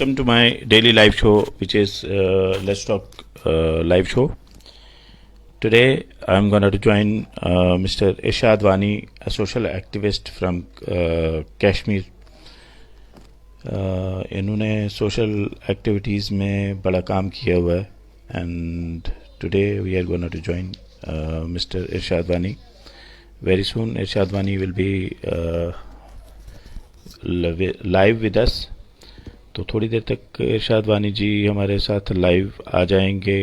welcome to my daily live show, which is Let's Talk live show. Today, I'm going to join Mr. Irshad Wani, a social activist from Kashmir. इन्होंने social activities में बड़ा काम किया हुआ है and today we are gonna to join mister Irshad Wani. Very soon Irshad Wani will be live with us. तो थोड़ी देर तक इरशाद वानी जी हमारे साथ लाइव आ जाएंगे,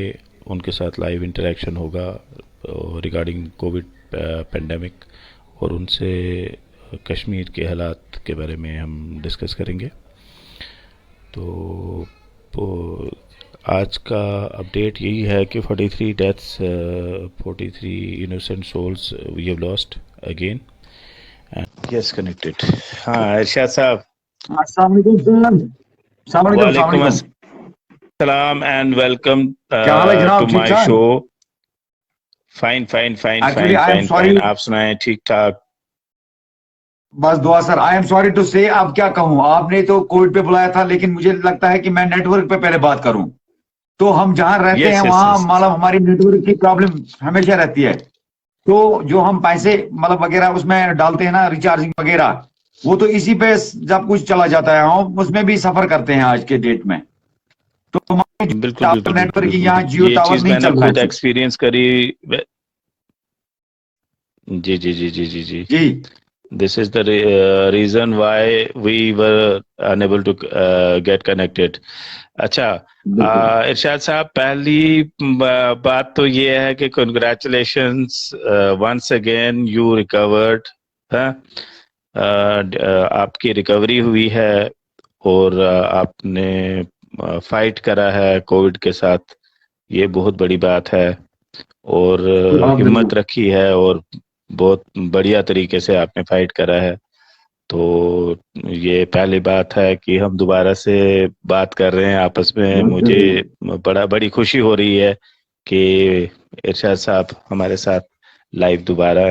उनके साथ लाइव इंटरेक्शन होगा रिगार्डिंग कोविड पेंडेमिक और उनसे कश्मीर के हालात के बारे में हम डिस्कस करेंगे. तो आज का अपडेट यही है कि 43 deaths, 43 innocent souls we have lost again. Yes connected. हाँ इरशाद साहब. वालेकुम अस्सलाम and welcome to my show. Fine fine fine fine fine. आप सुनाएं ठीक ठाक? बस दुआ sir. I am sorry to say, अब क्या कहूं, आपने तो कोविड पे बुलाया था लेकिन मुझे लगता है कि मैं नेटवर्क पे पहले बात करूं. तो हम जहां रहते हैं वहां मतलब हमारी नेटवर्क की प्रॉब्लम हमेशा रहती है. तो जो हम पैसे मतलब वगैरह उसमें डालते हैं ना, रिचार्जिंग वगैरह, वो तो इसी पे जब कुछ चला जाता है. हम उसमें भी सफर करते हैं आज के डेट में. तो बिल्कुल नेटवर्क यहाँ जियो टावर नहीं चल रहा है. एक्सपीरियंस करी. जी जी जी जी जी जी जी. This is the reason why we were unable to get connected. अच्छा इरशाद साहब, पहली बात तो ये है कि congratulations once again you recovered. आपकी रिकवरी हुई है और आपने फाइट करा है कोविड के साथ. ये बहुत बड़ी बात है और हिम्मत रखी है और बहुत बढ़िया तरीके से आपने फाइट करा है. तो ये पहली बात है कि हम दोबारा से बात कर रहे हैं आपस में. मुझे बड़ी खुशी हो रही है कि इरशाद साहब हमारे साथ लाइव दोबारा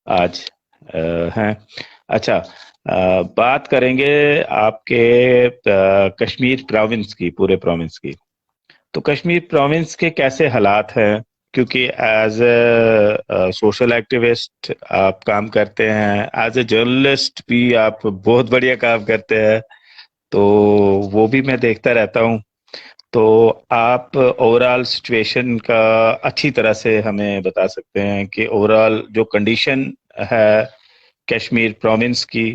आज हैं. अच्छा, बात करेंगे आपके कश्मीर प्रोविंस की, पूरे प्रोविंस की. तो कश्मीर प्रोविंस के कैसे हालात हैं, क्योंकि एज ए सोशल एक्टिविस्ट आप काम करते हैं, एज ए जर्नलिस्ट भी आप बहुत बढ़िया काम करते हैं, तो वो भी मैं देखता रहता हूँ. तो आप ओवरऑल सिचुएशन का अच्छी तरह से हमें बता सकते हैं कि ओवरऑल जो कंडीशन है कश्मीर प्रोविंस की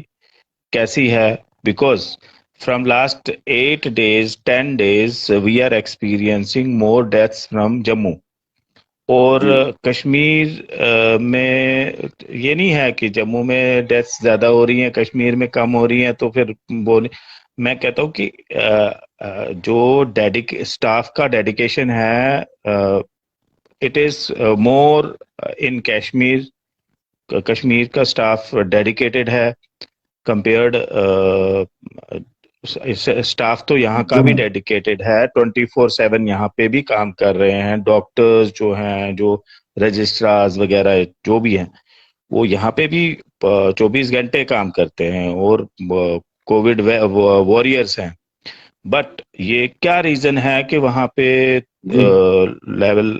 कैसी है. Because from last 8 days 10 days we are experiencing more deaths from Jammu. और कश्मीर में ये नहीं है कि जम्मू में डेथ्स ज्यादा हो रही हैं, कश्मीर में कम हो रही हैं. तो फिर वो मैं कहता हूँ कि जो स्टाफ का डेडिकेशन है, इट इज मोर इन कश्मीर. कश्मीर का स्टाफ डेडिकेटेड है कंपेयर्ड. स्टाफ तो यहाँ का भी डेडिकेटेड है, 24/7 यहाँ पे भी काम कर रहे हैं. डॉक्टर्स जो हैं, जो रजिस्ट्रार्स वगैरह जो भी हैं, वो यहाँ पे भी 24 घंटे काम करते हैं और कोविड वॉरियर्स हैं. बट ये क्या रीजन है कि वहाँ पे लेवल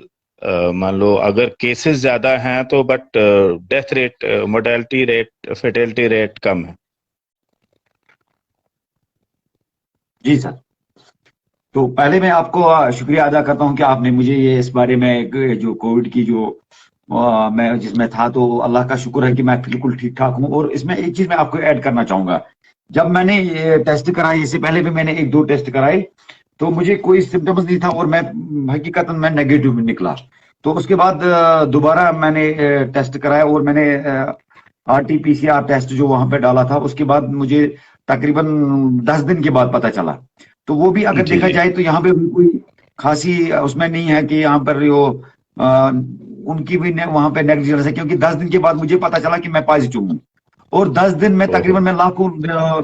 मान लो अगर केसेस ज्यादा हैं तो but death rate, mortality rate, fatality rate कम है? जी सर. तो पहले मैं आपको शुक्रिया अदा करता हूं कि आपने मुझे ये इस बारे में जो कोविड की जो मैं जिसमें था, तो अल्लाह का शुक्र है कि मैं बिल्कुल ठीक ठाक हूं. और इसमें एक चीज मैं आपको ऐड करना चाहूंगा. जब मैंने ये टेस्ट कराए, इससे पहले भी मैंने 1-2 टेस्ट कराए, तो मुझे कोई सिम्टम्स नहीं था और मैं हकीकतन मैं नेगेटिव निकला. तो उसके बाद दोबारा मैंने टेस्ट कराया और मैंने RT-PCR टेस्ट जो वहां पे डाला था, उसके बाद मुझे तकरीबन 10 दिन के बाद पता चला. तो वो भी अगर देखा जाए तो यहाँ पे कोई खासी उसमें नहीं है कि यहाँ पर वो उनकी भी वहां पे नेग्लिजेंस है, क्योंकि 10 दिन के बाद मुझे पता चला कि मैं पॉजिटिव हूँ. और 10 दिन में तकरीबन मैं लाखों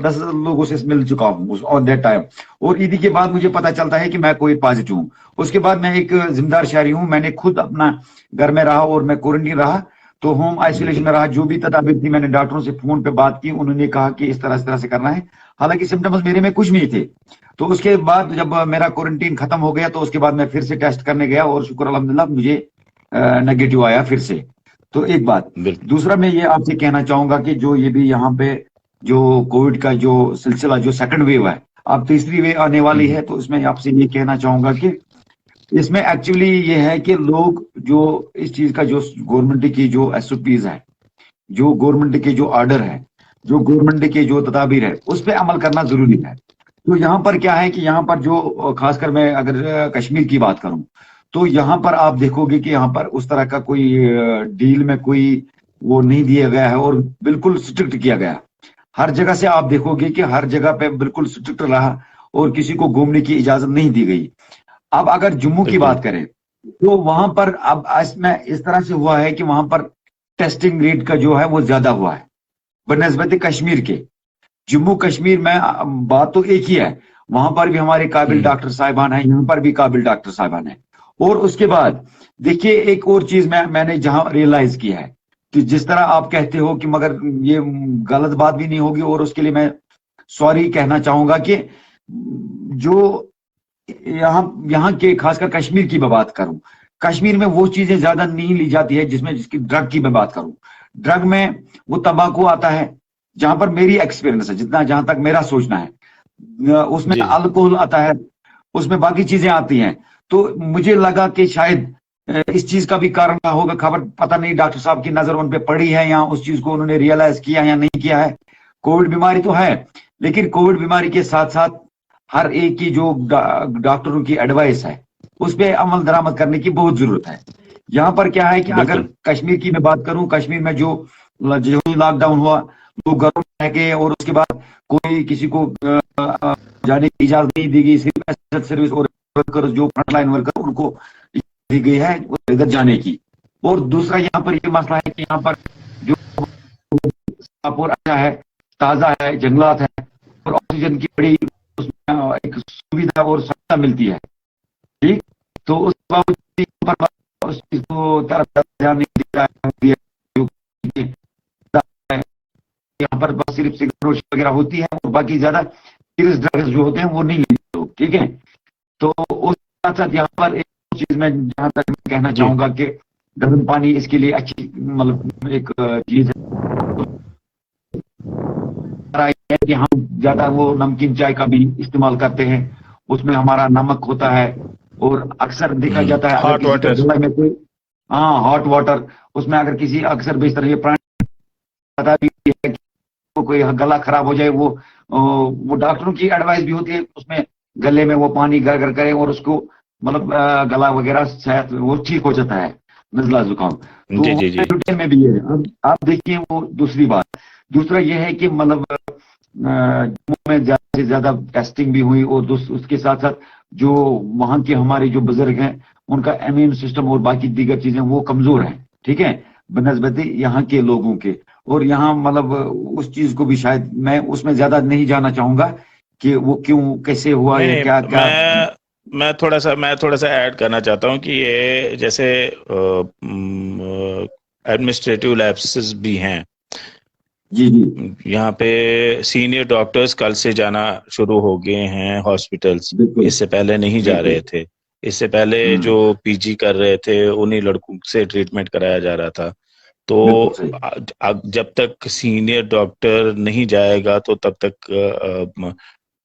10 लोगों से मिल चुका हूँ ऑन दैट टाइम. और ईदी के बाद मुझे पता चलता है कि मैं कोई पॉजिटिव हूँ. उसके बाद मैं एक जिम्मेदार शहरी हूँ. मैंने खुद अपना घर में रहा और मैं क्वारंटीन रहा. तो होम आइसोलेशन में रहा. जो भी तदाबीर थी मैंने डॉक्टरों से फोन पे बात की, उन्होंने कहा कि इस तरह से करना है. हालांकि सिम्टम्स मेरे में कुछ नहीं थे. तो उसके बाद जब मेरा क्वारंटीन खत्म हो गया तो उसके बाद मैं फिर से टेस्ट करने गया और शुक्र अल्हम्दुलिल्लाह मुझे नेगेटिव आया फिर से। तो एक बात। बिल्कुल। दूसरा मैं ये आपसे कहना चाहूंगा कि जो ये भी यहाँ पे जो कोविड का जो सिलसिला जो सेकंड वेव है, अब तीसरी वेव आने वाली हम्म, है, तो इसमें आपसे ये कहना चाहूंगा कि इसमें एक्चुअली ये है कि लोग जो इस चीज का जो गवर्नमेंट की जो एसओपीज है, जो गवर्नमेंट के जो ऑर्डर है, जो गवर्नमेंट के जो तदाबीर है, उस पर अमल करना जरूरी है। तो यहाँ पर क्या है कि यहाँ पर जो खासकर मैं अगर कश्मीर की बात करूं, तो यहाँ पर आप देखोगे कि यहाँ पर उस तरह का कोई डील में कोई वो नहीं दिया गया है और बिल्कुल स्ट्रिक्ट किया गया। हर जगह से आप देखोगे कि हर जगह पे बिल्कुल स्ट्रिक्ट रहा और किसी को घूमने की इजाजत नहीं दी गई। अब अगर जम्मू की बिल्कुल। बात करें तो वहां पर अब इसमें इस तरह से हुआ है कि वहां पर टेस्टिंग रेट का जो है वो ज्यादा हुआ है बनस्बत कश्मीर के। जम्मू कश्मीर में बात तो एक ही है, वहां पर भी हमारे काबिल हम्म, डॉक्टर साहिबान हैं, यहाँ पर भी काबिल डॉक्टर साहिबान हैं। और उसके बाद देखिए एक और चीज मैंने जहां रियलाइज किया है कि जिस तरह आप कहते हो कि मगर ये गलत बात भी नहीं होगी और उसके लिए मैं सॉरी कहना चाहूंगा कि जो यहाँ यहाँ के खासकर कश्मीर की मैं बात करूं, कश्मीर में वो चीजें ज्यादा नहीं ली जाती है जिसमें जिसकी ड्रग की मैं बात करूं। ड्रग में वो तंबाकू आता है, जहां पर मेरी एक्सपीरियंस है, जितना जहां तक मेरा सोचना है, उसमें जी जी। अल्कोहल आता है, उसमें बाकी चीजें आती हैं। तो मुझे लगा कि शायद इस चीज का भी कारण रहा होगा, खबर पता नहीं डॉक्टर साहब की नजर उन पे पड़ी है या उस चीज को उन्होंने रियलाइज किया या नहीं किया है। कोविड बीमारी तो है, लेकिन कोविड बीमारी के साथ साथ हर एक की जो डॉक्टरों की एडवाइस है उस पर अमल दरामद करने की बहुत जरूरत है। यहाँ पर क्या है कि अगर बिल्कुल। कश्मीर की मैं बात करूं, कश्मीर में जो जो लॉकडाउन हुआ, लोग घरों में रह गए और उसके बाद कोई किसी को जाने की इजाजत नहीं दी गई। सिर्फ एसएच सर्विस और वर्कर जो फ्रंटलाइन वर्कर उनको दी गई है इधर जाने की। और दूसरा यहाँ पर ये मसला है कि यहाँ पर जो साफ और अच्छा है, ताजा है, जंगलात है और ऑक्सीजन की बड़ी उसमें एक सुविधा और सहायता मिलती है। ठीक। तो उस बावजूद यहाँ पर उस चीज को तरफ ध्यान नहीं दिया है। यहाँ पर बस सिर्फ सिगरेट नोशी वगैरह होती है और बाकी ज्यादा सीरियस ड्रग्स जो होते हैं वो नहीं लेते लोग। ठीक है। तो उस साथ साथ यहाँ पर एक चीज मैं जहां तक मैं कहना जी चाहूंगा कि गर्म पानी इसके लिए अच्छी मतलब एक चीज है कि हम ज्यादा वो नमकीन चाय का भी इस्तेमाल करते हैं, उसमें हमारा नमक होता है। और अक्सर देखा जाता है अगर हॉट किसी का वाटर। गला में कोई, हाँ हॉट वाटर, उसमें अगर किसी अक्सर बेशतर ये प्राणी पता भी है कि कोई गला खराब हो जाए, वो डॉक्टरों की एडवाइस भी होती है उसमें गले में वो पानी गर करें और उसको मतलब गला वगैरह शायद वो ठीक हो जाता है, नजला जुकाम। तो जी वो जी जी। रूटीन में भी है। अब आप देखिए वो दूसरी बात। दूसरा ये है कि मतलब जम्मू में ज्यादा से ज्यादा टेस्टिंग भी हुई और उसके साथ साथ जो वहां के हमारे जो बुजुर्ग हैं उनका इम्यून सिस्टम और बाकी दीगर चीजें वो कमजोर हैं। ठीक है, बनस्बत यहाँ के लोगों के। और यहाँ मतलब उस चीज को भी शायद मैं उसमें ज्यादा नहीं जाना चाहूंगा कि वो क्यों कैसे हुआ नहीं या नहीं, क्या क्या। मैं थोड़ा सा ऐड करना चाहता हूँ कि ये जैसे एडमिनिस्ट्रेटिव लैप्सेस भी हैं जी जी। यहाँ पे। सीनियर डॉक्टर्स कल से जाना शुरू हो गए हैं हॉस्पिटल्स। बिल्कुल इससे पहले नहीं जा रहे बिल्कुल। थे। इससे पहले जो हम्म। पीजी कर रहे थे उन्हीं लड़कों से ट्रीटमेंट कराया जा रहा था। तो बिल्कुल सही। जब तक सीनियर डॉक्टर नहीं जाएगा तो तब तक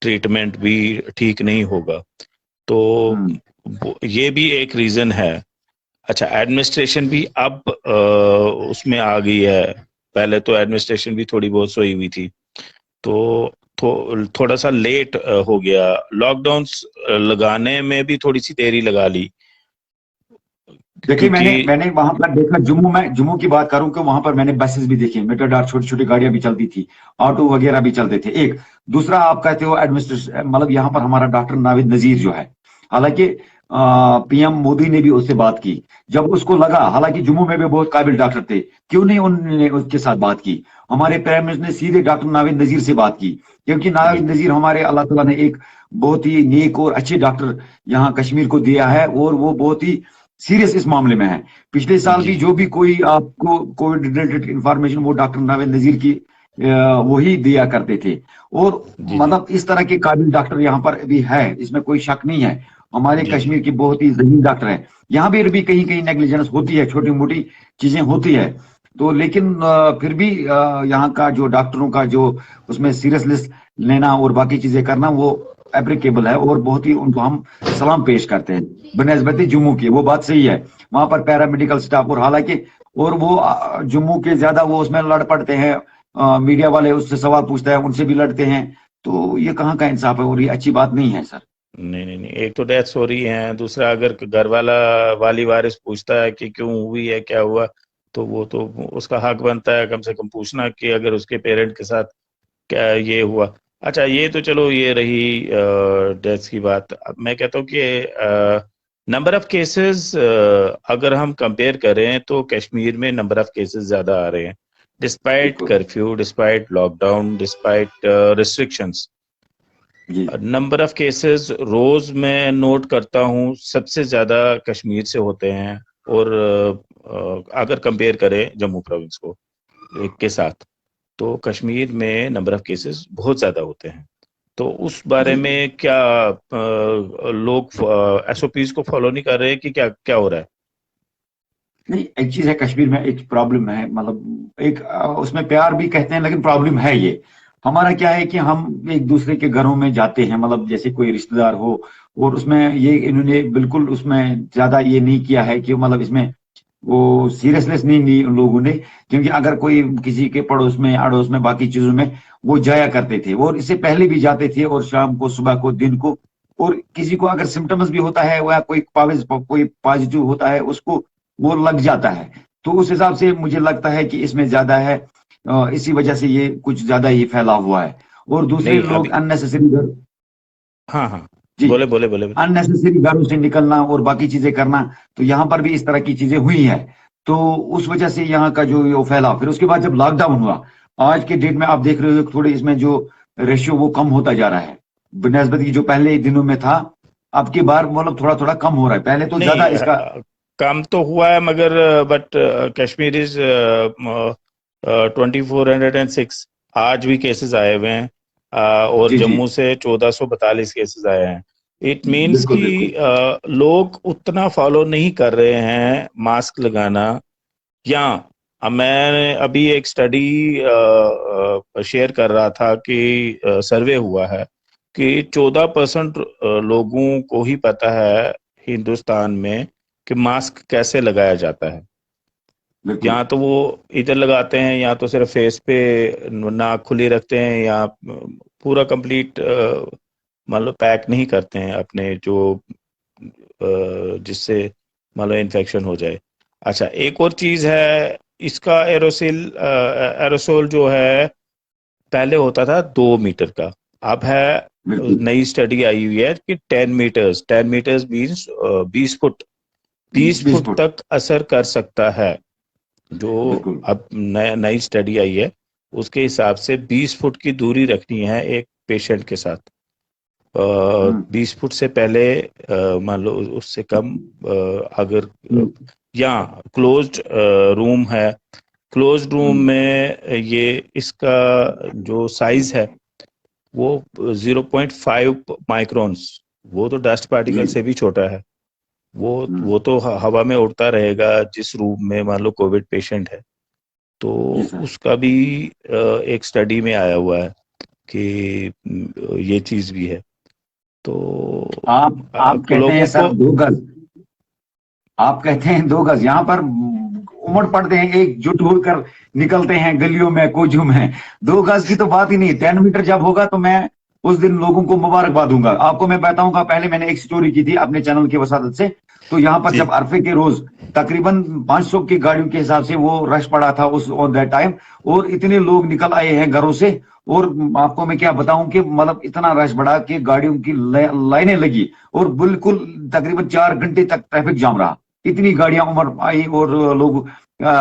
ट्रीटमेंट भी ठीक नहीं होगा। तो हम्म। ये भी एक रीजन है। अच्छा, एडमिनिस्ट्रेशन भी अब उसमें आ गई है। पहले तो एडमिनिस्ट्रेशन भी थोड़ी बहुत सोई हुई थी। थोड़ा सा लेट हो गया। लॉकडाउन लगाने में भी थोड़ी सी देरी लगा ली देखिए क्योंकि मैंने मैंने वहां पर देखा, जम्मू में, जम्मू की बात करूं कि वहां पर मैंने बसेस भी देखी, मेट्रोडार छोटी छोटी गाड़ियां भी चलती थी, ऑटो वगैरह भी चलते थे। एक दूसरा आप कहते हो एडमिनिस्ट्रेशन, मतलब यहाँ पर हमारा डॉक्टर नाविद नजीर जो है, हालांकि पीएम मोदी ने भी उससे बात की जब उसको लगा, हालांकि जम्मू में भी बहुत काबिल डॉक्टर थे, क्यों नहीं उन्होंने उसके साथ बात की। हमारे प्राइम मिनिस्टर ने सीधे डॉक्टर नाविद नजीर से बात की, क्योंकि नाविद बिल्कुल। नजीर हमारे अल्लाह ताला ने एक बहुत ही नेक और अच्छे डॉक्टर यहाँ कश्मीर को दिया है और वो बहुत ही सीरियस इस मामले में है। पिछले साल जी भी जो भी कोई आपको कोविड रिलेटेड इंफॉर्मेशन वो डॉक्टर नावेद नजीर की वही दिया करते थे। और जी जी मतलब इस तरह के काबिल डॉक्टर यहाँ पर भी है, इसमें कोई शक नहीं है। हमारे जी जी कश्मीर की बहुत ही जहीन डॉक्टर है। यहाँ भी अभी कहीं कहीं नेग्लिजेंस होती है, छोटी मोटी चीजें होती है। तो लेकिन फिर भी यहाँ का जो डॉक्टरों का जो उसमें सीरियसनेस लेना और बाकी चीजें करना, वो एप्लीकेबल है और बहुत ही उनको हम सलाम पेश करते हैं बनस्बत जम्मू की। वो बात सही है, वहां पर पैरामेडिकल स्टाफ और हालांकि और वो जम्मू के ज्यादा वो उसमें लड़ पड़ते हैं, मीडिया वाले उससे सवाल पूछते हैं, उनसे भी लड़ते हैं। तो ये कहाँ का इंसाफ है और ये अच्छी बात नहीं है सर। नहीं नहीं नहीं, एक तो डेथ्स हो रही है, दूसरा अगर घर वाला वाली वारिस पूछता है कि क्यों हुई है, क्या हुआ, तो वो तो उसका हक बनता है कम से कम पूछना कि अगर उसके पेरेंट के साथ क्या ये हुआ। अच्छा, ये तो चलो ये रही डेथ्स की बात। अब मैं कहता हूँ कि नंबर ऑफ केसेस अगर हम कंपेयर करें तो कश्मीर में नंबर ऑफ केसेस ज्यादा आ रहे हैं, डिस्पाइट बिल्कुल। Curfew, despite lockdown, despite restrictions. जी। नंबर ऑफ केसेस रोज मैं नोट करता हूँ सबसे ज्यादा कश्मीर से होते हैं। और अगर कंपेयर करें जम्मू प्रोविंस को के साथ, तो कश्मीर में नंबर ऑफ केसेस बहुत ज्यादा होते हैं। तो उस बारे जी। में क्या लोग एसओपीज को फॉलो नहीं कर रहे कि क्या क्या हो रहा है? नहीं, एक चीज है, कश्मीर में एक प्रॉब्लम है, मतलब एक उसमें प्यार भी कहते हैं लेकिन प्रॉब्लम है ये। हमारा क्या है कि हम एक दूसरे के घरों में जाते हैं, मतलब जैसे कोई रिश्तेदार हो, और उसमें ये इन्होंने बिल्कुल उसमें ज्यादा ये नहीं किया है कि मतलब इसमें वो सीरियसनेस नहीं ली उन लोगों ने। क्योंकि अगर कोई किसी के पड़ोस में अड़ोस में बाकी चीजों में वो जाया करते थे, और इससे पहले भी जाते थे, और शाम को सुबह को दिन को। और किसी को अगर सिम्टम्स भी होता है या कोई पॉजिटिव होता है उसको, वो लग जाता है। तो उस हिसाब से मुझे लगता है कि इसमें ज्यादा है, इसी वजह से ये कुछ ज्यादा ही फैला हुआ है। और दूसरे नहीं लोग अभी, अननेसेसरी, हाँ हाँ, जी, बोले बोले बोले बोले। अननेसेसरी घरों से निकलना और बाकी चीजें करना, तो यहाँ पर भी इस तरह की चीजें हुई है। तो उस वजह से यहाँ का जो ये फैला, फिर उसके बाद जब लॉकडाउन हुआ, आज के डेट में आप देख रहे हो कि थोड़ी इसमें जो रेशियो वो कम होता जा रहा है बनस्बत की जो पहले दिनों में था। अब की बार मतलब थोड़ा थोड़ा कम हो रहा है, पहले तो ज्यादा नहीं इसका। कम तो हुआ है मगर बट कश्मीर इज 2406 आज भी केसेस आए हुए हैं। और जी जी। जम्मू से 1442 केसेस आए हैं। इट मीन्स बिल्कुल कि बिल्कुल। लोग उतना फॉलो नहीं कर रहे हैं मास्क लगाना। या मैं अभी एक स्टडी शेयर कर रहा था कि सर्वे हुआ है कि 14% लोगों को ही पता है हिंदुस्तान में कि मास्क कैसे लगाया जाता है। बिल्कुल। या तो वो इधर लगाते हैं, या तो सिर्फ फेस पे नाक खुली रखते हैं, या पूरा कंप्लीट मान लो पैक नहीं करते हैं अपने जो जिससे मान लो इन्फेक्शन हो जाए। अच्छा, एक और चीज है इसका, एरोसोल जो है पहले होता था 2 मीटर का, अब है बिल्कुल। नई स्टडी आई हुई है कि 10 मीटर्स, 10 मीटर्स मीन्स 20 फुट, बीस 20 फुट फुट तक असर कर सकता है। जो बिल्कुल। अब नई स्टडी आई है उसके हिसाब से 20 फुट की दूरी रखनी है एक पेशेंट के साथ। हम्म। 20 फुट से पहले मान लो उससे कम अगर या क्लोज्ड रूम है, क्लोज्ड रूम हम्म। में ये इसका जो साइज है वो 0.5 माइक्रोन्स, वो तो डस्ट पार्टिकल जी। से भी छोटा है। वो हम्म। वो तो हवा में उड़ता रहेगा जिस रूम में मान लो कोविड पेशेंट है। तो जी सर। उसका भी एक स्टडी में आया हुआ है कि ये चीज भी है। तो आप कहते हैं लोगों सर को 2 गज, आप कहते हैं 2 गज, यहाँ पर उमड़ पड़ते हैं, एकजुट होकर निकलते हैं गलियों में कोचों में। 2 गज की तो बात ही नहीं, 10 मीटर जब होगा तो मैं उस दिन लोगों को मुबारकबाद दूंगा। आपको मैं बताऊंगा, पहले मैंने एक स्टोरी की थी अपने चैनल की वसादत से। तो यहाँ पर जी जब अरफे के रोज तकरीबन 500 की गाड़ियों के हिसाब से वो रश पड़ा था उस ऑन दैट टाइम, और इतने लोग निकल आए हैं घरों से। और आपको मैं क्या बताऊं कि मतलब इतना रश बढ़ा कि गाड़ियों की लाइनें लगी, और बिल्कुल तकरीबन 4 घंटे तक ट्रैफिक जाम रहा। इतनी गाड़ियां उमड़ आई, और लोग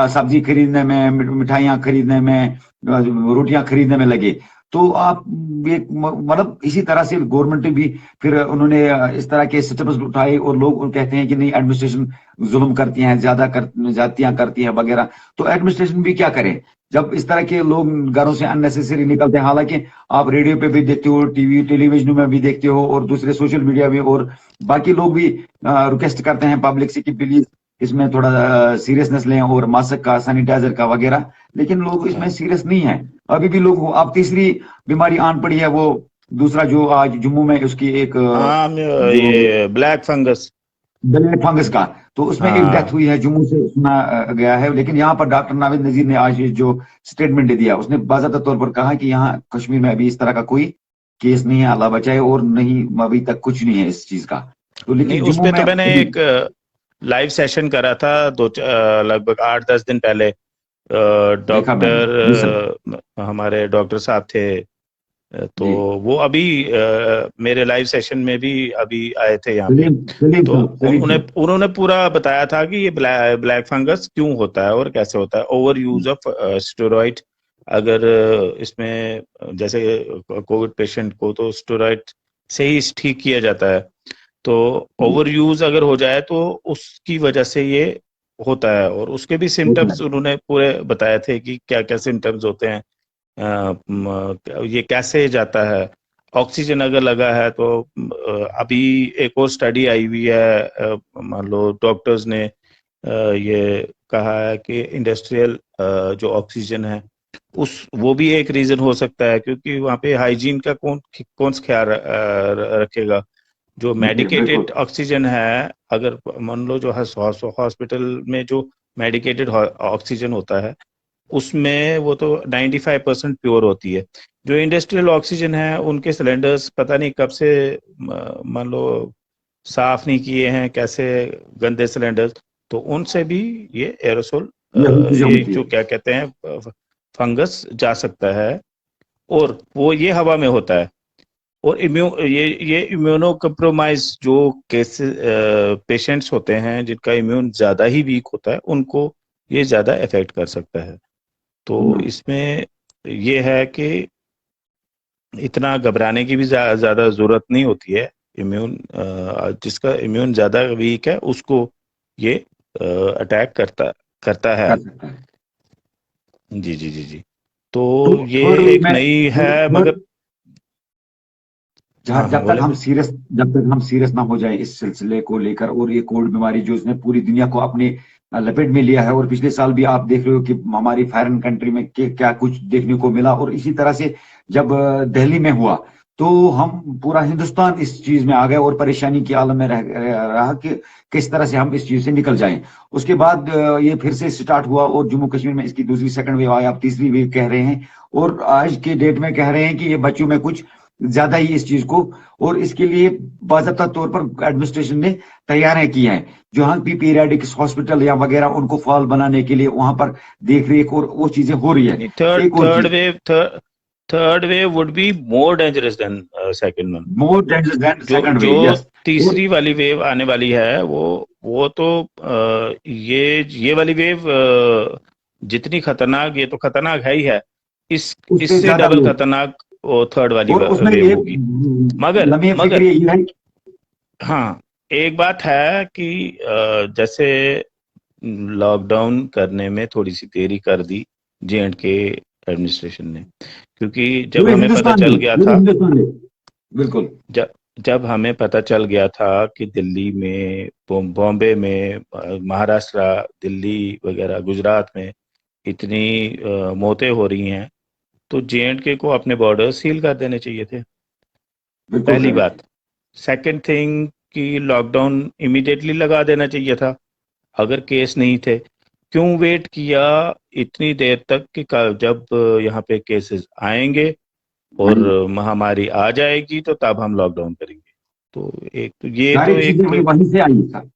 सब्जी खरीदने में, मिठाइयां खरीदने में, रोटियां खरीदने में लगे। तो आप एक मतलब इसी तरह से गवर्नमेंट भी फिर उन्होंने इस तरह के स्टेप्स उठाए, और लोग कहते हैं कि नहीं, एडमिनिस्ट्रेशन जुल्म करती है, ज्यादा ज्यादतियां करती है वगैरह। तो एडमिनिस्ट्रेशन भी क्या करे, जब इस तरह के लोग घरों से अननेसेसरी निकलते हैं, हालांकि आप रेडियो पे भी देखते हो, टीवी टेलीविजन में भी देखते हो, और दूसरे सोशल मीडिया में, और बाकी लोग भी रिक्वेस्ट करते हैं पब्लिक से कि प्लीज इसमें थोड़ा सीरियसनेस लें, और मास्क का, सैनिटाइजर का वगैरह, लेकिन लोग इसमें सीरियस नहीं है। अभी भी लोग, अब तीसरी बीमारी आन पड़ी है, वो दूसरा जो आज जम्मू में उसकी एक हाँ, जो ये ब्लैक फंगस। ब्लैक फंगस का, तो उसमें एक डेथ हाँ हुई है, जम्मू से सुना गया है। लेकिन यहाँ पर डॉक्टर नाविद नजीर ने आज ये जो स्टेटमेंट दिया, उसने बाज़ाब्ता तौर पर कहा कि यहाँ कश्मीर में अभी इस तरह का कोई केस नहीं है, अल्लाह बचाए, और नहीं अभी तक कुछ नहीं है इस चीज का। तो नहीं, लेकिन उस जम्मू पे में तो मैंने एक लाइव सेशन करा था लगभग 8-10 दिन पहले। देखा मैंने। जी सर। डॉक्टर हमारे डॉक्टर साहब थे, तो जी वो अभी मेरे लाइव सेशन में भी अभी आए थे यहाँ पे। सलीम सलीम तो साहब, सलीम उन्होंने साहब। उन्होंने पूरा बताया था कि ये ब्लैक फंगस क्यों होता है और कैसे होता है। ओवर यूज ऑफ स्टेरॉइड, अगर इसमें जैसे कोविड पेशेंट को तो स्टेरॉइड से ही ठीक किया जाता है, तो ओवर यूज अगर हो जाए तो उसकी वजह से ये होता है। और उसके भी होता है। सिम्टम्स उन्होंने पूरे बताए थे कि क्या क्या सिम्टम्स होते हैं, ये कैसे जाता है। ऑक्सीजन अगर लगा है तो अभी एक और स्टडी आई हुई है, मान लो डॉक्टर्स ने ये कहा है कि इंडस्ट्रियल जो ऑक्सीजन है उस वो भी एक रीजन हो सकता है, क्योंकि वहाँ पे हाइजीन का कौन कौन सा ख्याल रखेगा। जो बिल्कुल। मेडिकेटेड ऑक्सीजन है, अगर मान लो जो हॉस्पिटल में जो मेडिकेटेड ऑक्सीजन होता है उसमें वो तो 95% प्योर होती है। जो इंडस्ट्रियल ऑक्सीजन है उनके सिलेंडर्स पता नहीं कब से मान लो साफ नहीं किए हैं, कैसे गंदे सिलेंडर्स, तो उनसे भी ये एरोसोल, यही चीजें ये होती जो है। क्या कहते हैं फंगस जा सकता है। और वो ये हवा में होता है। और ये इम्यूनो कम्प्रोमाइज जो केस पेशेंट्स होते हैं जिनका इम्यून ज्यादा ही वीक होता है, उनको ये ज्यादा इफेक्ट कर सकता है। तो इसमें ये है कि इतना घबराने की भी ज्यादा जरूरत नहीं होती है। इम्यून जिसका इम्यून ज्यादा वीक है उसको ये अटैक करता करता है। कर सकता है। जी जी जी जी। तो तो ये थर्ड वे एक में, नई है मगर। हाँ हाँ, जब तक बोले। हम सीरियस, जब तक हम सीरियस ना हो जाए इस सिलसिले को लेकर, और ये कोविड बीमारी जो इसने पूरी दुनिया को अपने लपेट में लिया है, और पिछले साल भी आप देख रहे हो कि हमारी फॉरेन कंट्री में क्या कुछ देखने को मिला, और इसी तरह से जब दिल्ली में हुआ, तो हम पूरा हिंदुस्तान इस चीज में आ गए, और परेशानी की आलम में रहा कि किस तरह से हम इस चीज से निकल जाएं। उसके बाद ये फिर से स्टार्ट हुआ, और जम्मू कश्मीर में इसकी दूसरी सेकंड वेव आई, आप तीसरी वेव कह रहे हैं, और आज के डेट में कह रहे हैं कि ये बच्चों में कुछ ज्यादा ही इस चीज को, और इसके लिए बाज़ाब्ता तौर पर एडमिनिस्ट्रेशन ने तैयारियां की हैं, जहां भी पीरियाडिक हॉस्पिटल या वगैरह उनको फॉल बनाने के लिए वहां पर देख रेख और वो चीजें हो रही है। नहीं, थर्ड एक और थर्ड चीज, wave third wave would be more dangerous than second one. More dangerous than जो सेकंड जो वेव, यस। और तीसरी वाली वेव आने वाली है वो तो ये वाली वेव जितनी खतरनाक, ये तो खतरनाक है ही है, इस उससे इससे ज्यादा डबल वेव, खतरनाक वो थर्ड वाली और उसमें वेव ये होगी। मगर लम्हे फिक्र मगर ये है। हाँ, एक बात है कि जैसे लॉकडाउन करने में थोड़ी सी देरी कर दी J&K एडमिनिस्ट्रेशन ने, क्योंकि जब पूरे हमें पता हिंदुस्तान चल में, गया पूरे था, हिंदुस्तान में। बिल्कुल। जब जब हमें पता चल गया था कि दिल्ली में, बॉम्बे में, महाराष्ट्र, दिल्ली वगैरह, गुजरात में इतनी मौतें हो रही हैं, तो J&K को अपने बॉर्डर सील कर देने चाहिए थे, बिल्कुल पहली करेक्ट। बात। सेकंड थिंग कि लॉकडाउन इमीडिएटली लगा देना चाहिए था अगर केस नहीं थे। क्यों वेट किया इतनी देर तक कि जब यहाँ पे केसेस आएंगे और महामारी आ जाएगी तो तब हम लॉकडाउन करेंगे। तो एक तो ये सारी तो चीजें एक। वहीं से आई सर,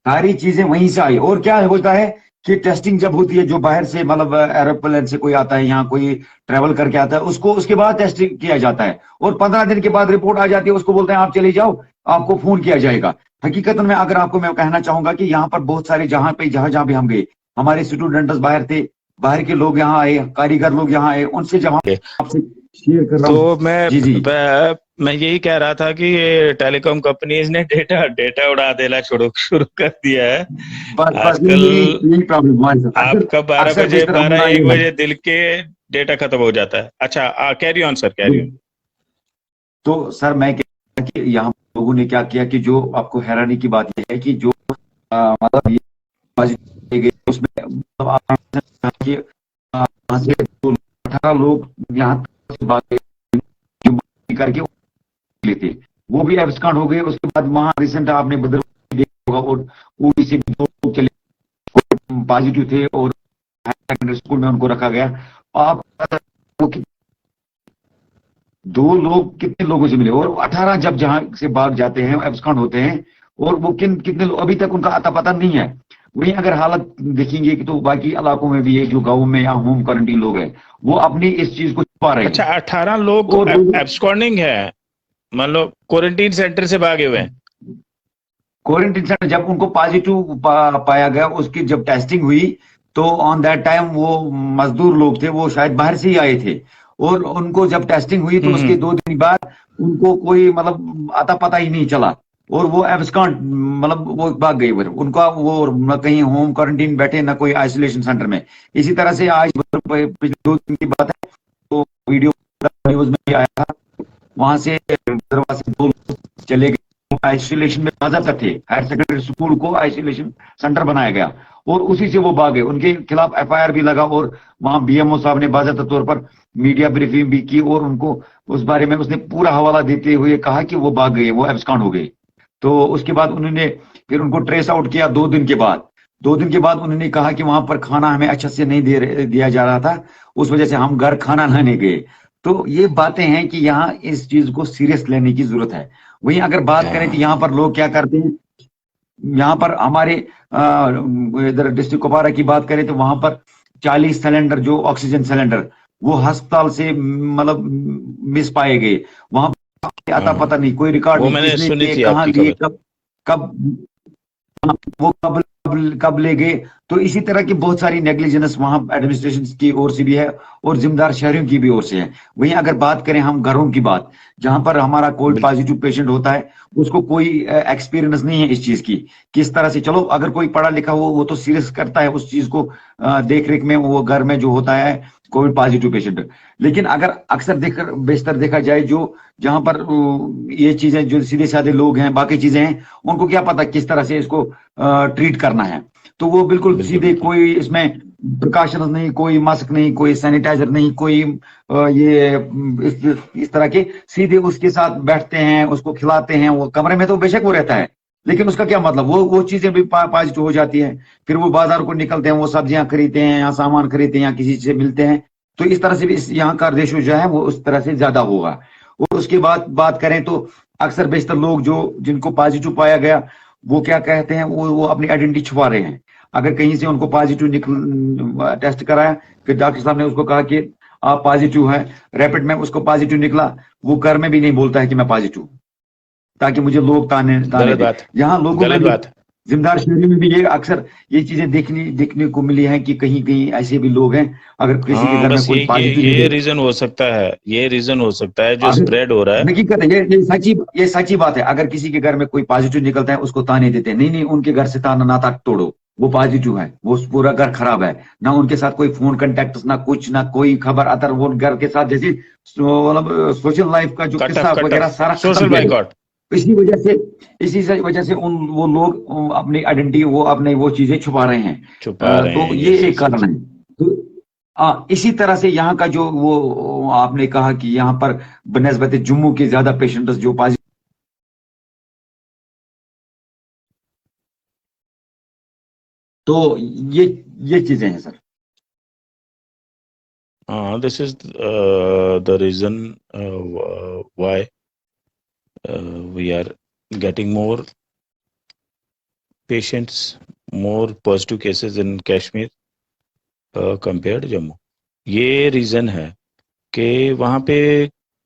सारी चीजें वहीं से आई। और क्या होता है कि टेस्टिंग जब होती है, जो बाहर से मतलब एरोप्लेन से कोई आता है, यहाँ कोई ट्रेवल करके आता है, उसको उसके बाद टेस्टिंग किया जाता है, और 15 दिन के बाद रिपोर्ट आ जाती है, उसको बोलते हैं आप चले जाओ, आपको फोन किया जाएगा। हकीकत में अगर आपको मैं कहना चाहूंगा कि यहाँ पर बहुत सारे, जहां पे जहां जहां भी हम गए, हमारे स्टूडेंट्स बाहर थे, बाहर के लोग यहाँ आए, कारीगर लोग यहाँ आए, उनसे जब हम आपसे शेयर कर रहा हूँ। तो जी जी, मैं यही कह रहा था कि ये टेलीकॉम कंपनीज ने डेटा डेटा उड़ा देना शुरू शुरू कर दिया है बस बस आजकल। यही प्रॉब्लम हमारे साथ अक्सर। आपका बारह अक्सर बजे बेशतर बारह होना एक ये है। बजे दिल के डेटा खत्म हो जाता है। अच्छा, carry on sir, carry on. तो सर मैं कह रहा कि यहाँ लोगों ने क्या किया कि जो आपको हैरानी की बात यह है कि जो मतलब ये बाजी की गई उसमें मतलब आपने कहा कि यहाँ से 18 लोग यहाँ तक से भागे जो बाजी करके लेते, वो भी एब्सकॉन्ड हो गए। उसके बाद वहां रिसेंट आपने भद्रवाही देखा होगा, और उड़ी से भी 2 लोग चले पॉजिटिव थे और हायर सेकेंडरी स्कूल में उनको रखा गया। आप वो 2 लोग कितने लोगों से मिले, और 18 जब जहां से भाग जाते हैं एब्सकॉन्ड होते हैं, और वो कितने लोग अभी तक उनका अता पता नहीं है। वहीं अगर हालत देखेंगे कि तो बाकी इलाकों में भी है, जो गाँव में या होम क्वारंटीन लोग हैं, वो अपनी इस चीज को छुपा रहे अच्छा, हैं। 18 लोग और एब्सकॉन्डिंग है, मान लो क्वारंटीन सेंटर से भागे हुए हैं। क्वारंटीन सेंटर जब उनको पॉजिटिव पाया गया, उसकी जब टेस्टिंग हुई, तो ऑन दैट टाइम वो मजदूर लोग थे, वो शायद बाहर से ही आए थे, और उनको जब टेस्टिंग हुई तो उसके हम्म। 2 दिन बाद उनको कोई मतलब आता पता ही नहीं चला, और वो एब्सकॉन्ड मतलब वो भाग गए। फिर उनका वो न कहीं होम क्वारंटीन बैठे, ना कोई आइसोलेशन सेंटर में। इसी तरह से आज पिछले 2 दिन की बात है, तो वीडियो न्यूज में भी आया था, वहां से हैदराबाद से 2 लोग चले गए, आइसोलेशन में बाकायदा थे। हायर सेकेंडरी स्कूल को आइसोलेशन सेंटर बनाया गया, और उसी से वो भागे। उनके खिलाफ एफआईआर भी लगा, और वहां बीएमओ साहब ने बाकायदा तौर पर मीडिया ब्रीफिंग भी की, और उनको उस बारे में उसने पूरा हवाला देते हुए कहा कि वो भाग गए, वो एब्सकॉन्ड हो गए। तो उसके बाद उन्होंने फिर उनको ट्रेस आउट किया 2 दिन के बाद। 2 दिन के बाद उन्होंने कहा कि वहां पर खाना हमें अच्छा से नहीं दिया जा रहा था, उस वजह से हम घर खाना लाने गए। तो ये बातें हैं कि यहाँ इस चीज को सीरियस लेने की जरूरत है। वहीं अगर बात करें तो हाँ। यहाँ पर लोग क्या करते हैं, यहाँ पर हमारे इधर डिस्ट्रिक्ट कुपवारा की बात करें तो वहां पर 40 सिलेंडर जो ऑक्सीजन सिलेंडर वो अस्पताल से मतलब मिस पाए गए। वहां पर आता हाँ, पता नहीं, कोई रिकॉर्ड वो नहीं, मैंने किसने सुनी लिए, थी कहाँ आपकी लिए, खबर। कब वो कब ले गए। तो इसी तरह की बहुत सारी नेग्लिजेंस वहां एडमिनिस्ट्रेशन की ओर से भी है, और जिम्मेदार शहरियों की भी ओर से है। वहीं अगर बात करें हम घरों की बात, जहां पर हमारा कोविड बिल्कुल। पॉजिटिव पेशेंट होता है, उसको कोई एक्सपीरियंस नहीं है इस चीज की, किस तरह से चलो अगर कोई पढ़ा लिखा हो वो तो सीरियस करता है उस चीज को देख रेख में, वो घर में जो होता है कोविड पॉजिटिव पेशेंट। लेकिन अगर अक्सर देखकर बेशतर देखा जाए, जो जहां पर ये चीजें जो सीधे साधे लोग हैं, बाकी चीजें हैं, उनको क्या पता किस तरह से इसको ट्रीट करना है। तो वो बिल्कुल बिल्कुल। सीधे, बिल्कुल। कोई इसमें प्रिकॉशंस नहीं, कोई मास्क नहीं, कोई सैनिटाइजर नहीं, कोई इस तरह के, सीधे उसके साथ बैठते हैं, उसको खिलाते हैं। वो कमरे में तो बेशक वो रहता है, लेकिन उसका क्या मतलब, वो चीजें भी पॉजिटिव हो जाती है। फिर वो बाजार को निकलते हैं, वो सब्जियां खरीदते हैं या सामान खरीदते हैं या किसी से मिलते हैं। तो इस तरह से भी यहाँ का रेशो जो है वो उस तरह से ज्यादा होगा। और उसके बाद बात करें तो अक्सर बेशतर लोग जो जिनको पॉजिटिव पाया गया, वो क्या कहते हैं, वो अपनी आइडेंटिटी छुपा रहे हैं। अगर कहीं से उनको पॉजिटिव निकल टेस्ट कराया, फिर डॉक्टर साहब ने उसको कहा कि आप पॉजिटिव हैं, रैपिड में उसको पॉजिटिव निकला, वो घर में भी नहीं बोलता है कि मैं पॉजिटिव हूं, ताकि मुझे लोग ताने ताने गलत दे। बात। यहाँ लोगों में गलत भी, बात। जिम्मेदार शहरी में भी ये अक्सर ये चीजें देखने को मिली हैं कि कहीं कहीं ऐसे भी लोग हैं, अगर किसी के हाँ, घर में बस कोई पॉजिटिव ये निकले। रीजन हो सकता है, ये रीजन हो सकता है जो अगर स्प्रेड हो रहा है। हकीकत है, ये सच्ची बात है। अगर किसी के घर में कोई पॉजिटिव निकलता है, उसको ताने देते हैं, नहीं नहीं उनके घर से ताना नाता तोड़ो, वो पॉजिटिव है, वो पूरा घर खराब है, ना उनके साथ कोई फोन कांटेक्ट, ना कुछ, ना कोई खबर अतर, वो घर के साथ जैसे मतलब सोशल लाइफ का जो कट ऑफ, किस्सा कट वगैरह ऑफ। सारा खत्म सोशल किया गया। बाइकॉट। इसी वजह से वजह से उन वो लोग अपनी आइडेंटिटी, वो अपने वो चीजें छुपा रहे हैं। छुपा रहे हैं, तो ये यस एक यस कारण यस। है। तो इसी तरह से यहाँ का जो वो आपने कहा कि यहाँ पर बनस्बत जम्मू के ज्यादा पेशेंट्स जो पॉजिटिव, तो ये ये चीजें हैं sir. This is the reason why we are getting more patients, more positive cases in Kashmir compared Jammu. ये रीज़न है कि वहाँ पे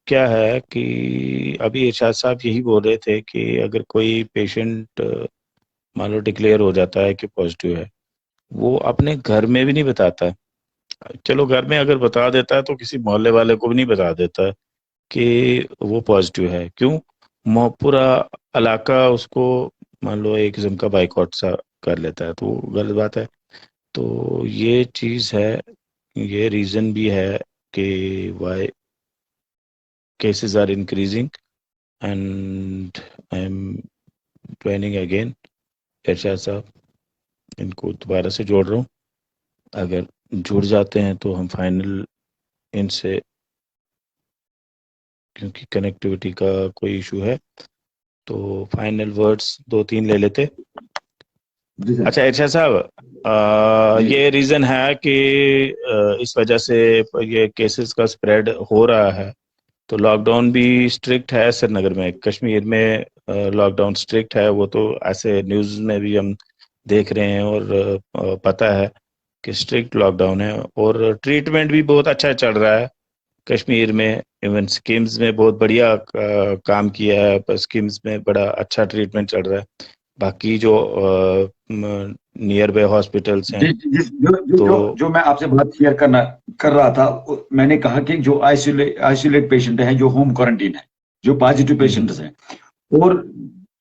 क्या है कि अभी इरशाद साहब यही बोल रहे थे कि अगर कोई पेशेंट मान लो डिक्लेयर हो जाता है कि पॉजिटिव है, वो अपने घर में भी नहीं बताता, चलो घर में अगर बता देता है तो किसी मोहल्ले वाले को भी नहीं बता देता कि वो पॉजिटिव है। क्यों? पूरा इलाका उसको मान लो एक किस्म का बाइकआउट सा कर लेता है, तो वो गलत बात है। तो ये चीज है, ये रीजन भी है कि why cases are increasing. And I am planning again, Irshad साहब, इनको दोबारा से जोड़ रहा हूँ। अगर जुड़ जाते हैं तो हम फाइनल इनसे, क्योंकि कनेक्टिविटी का कोई इशू है, तो फाइनल वर्ड्स दो तीन ले लेते। जी सर। अच्छा इरशाद साहब, जी ये रीजन है कि इस वजह से ये केसेस का स्प्रेड हो रहा है, तो लॉकडाउन भी स्ट्रिक्ट है श्रीनगर में, कश्मीर में लॉकडाउन स्ट्रिक्ट है। वो तो ऐसे न्यूज़ में भी हम देख रहे हैं, और पता है कि स्ट्रिक्ट लॉकडाउन है, और ट्रीटमेंट भी बहुत अच्छा चल रहा है कश्मीर में। इवन स्कीम्स में बहुत बढ़िया काम किया है, स्कीम्स में बड़ा अच्छा ट्रीटमेंट चल रहा है। बाकी जो नियर बाय हॉस्पिटल्स जी हैं, जी, तो जो मैं आपसे बात शेयर कर रहा था, मैंने कहा कि जो आइसोलेट पेशेंट हैं, जो होम क्वारंटीन है, जो पॉजिटिव पेशेंट्स हैं, और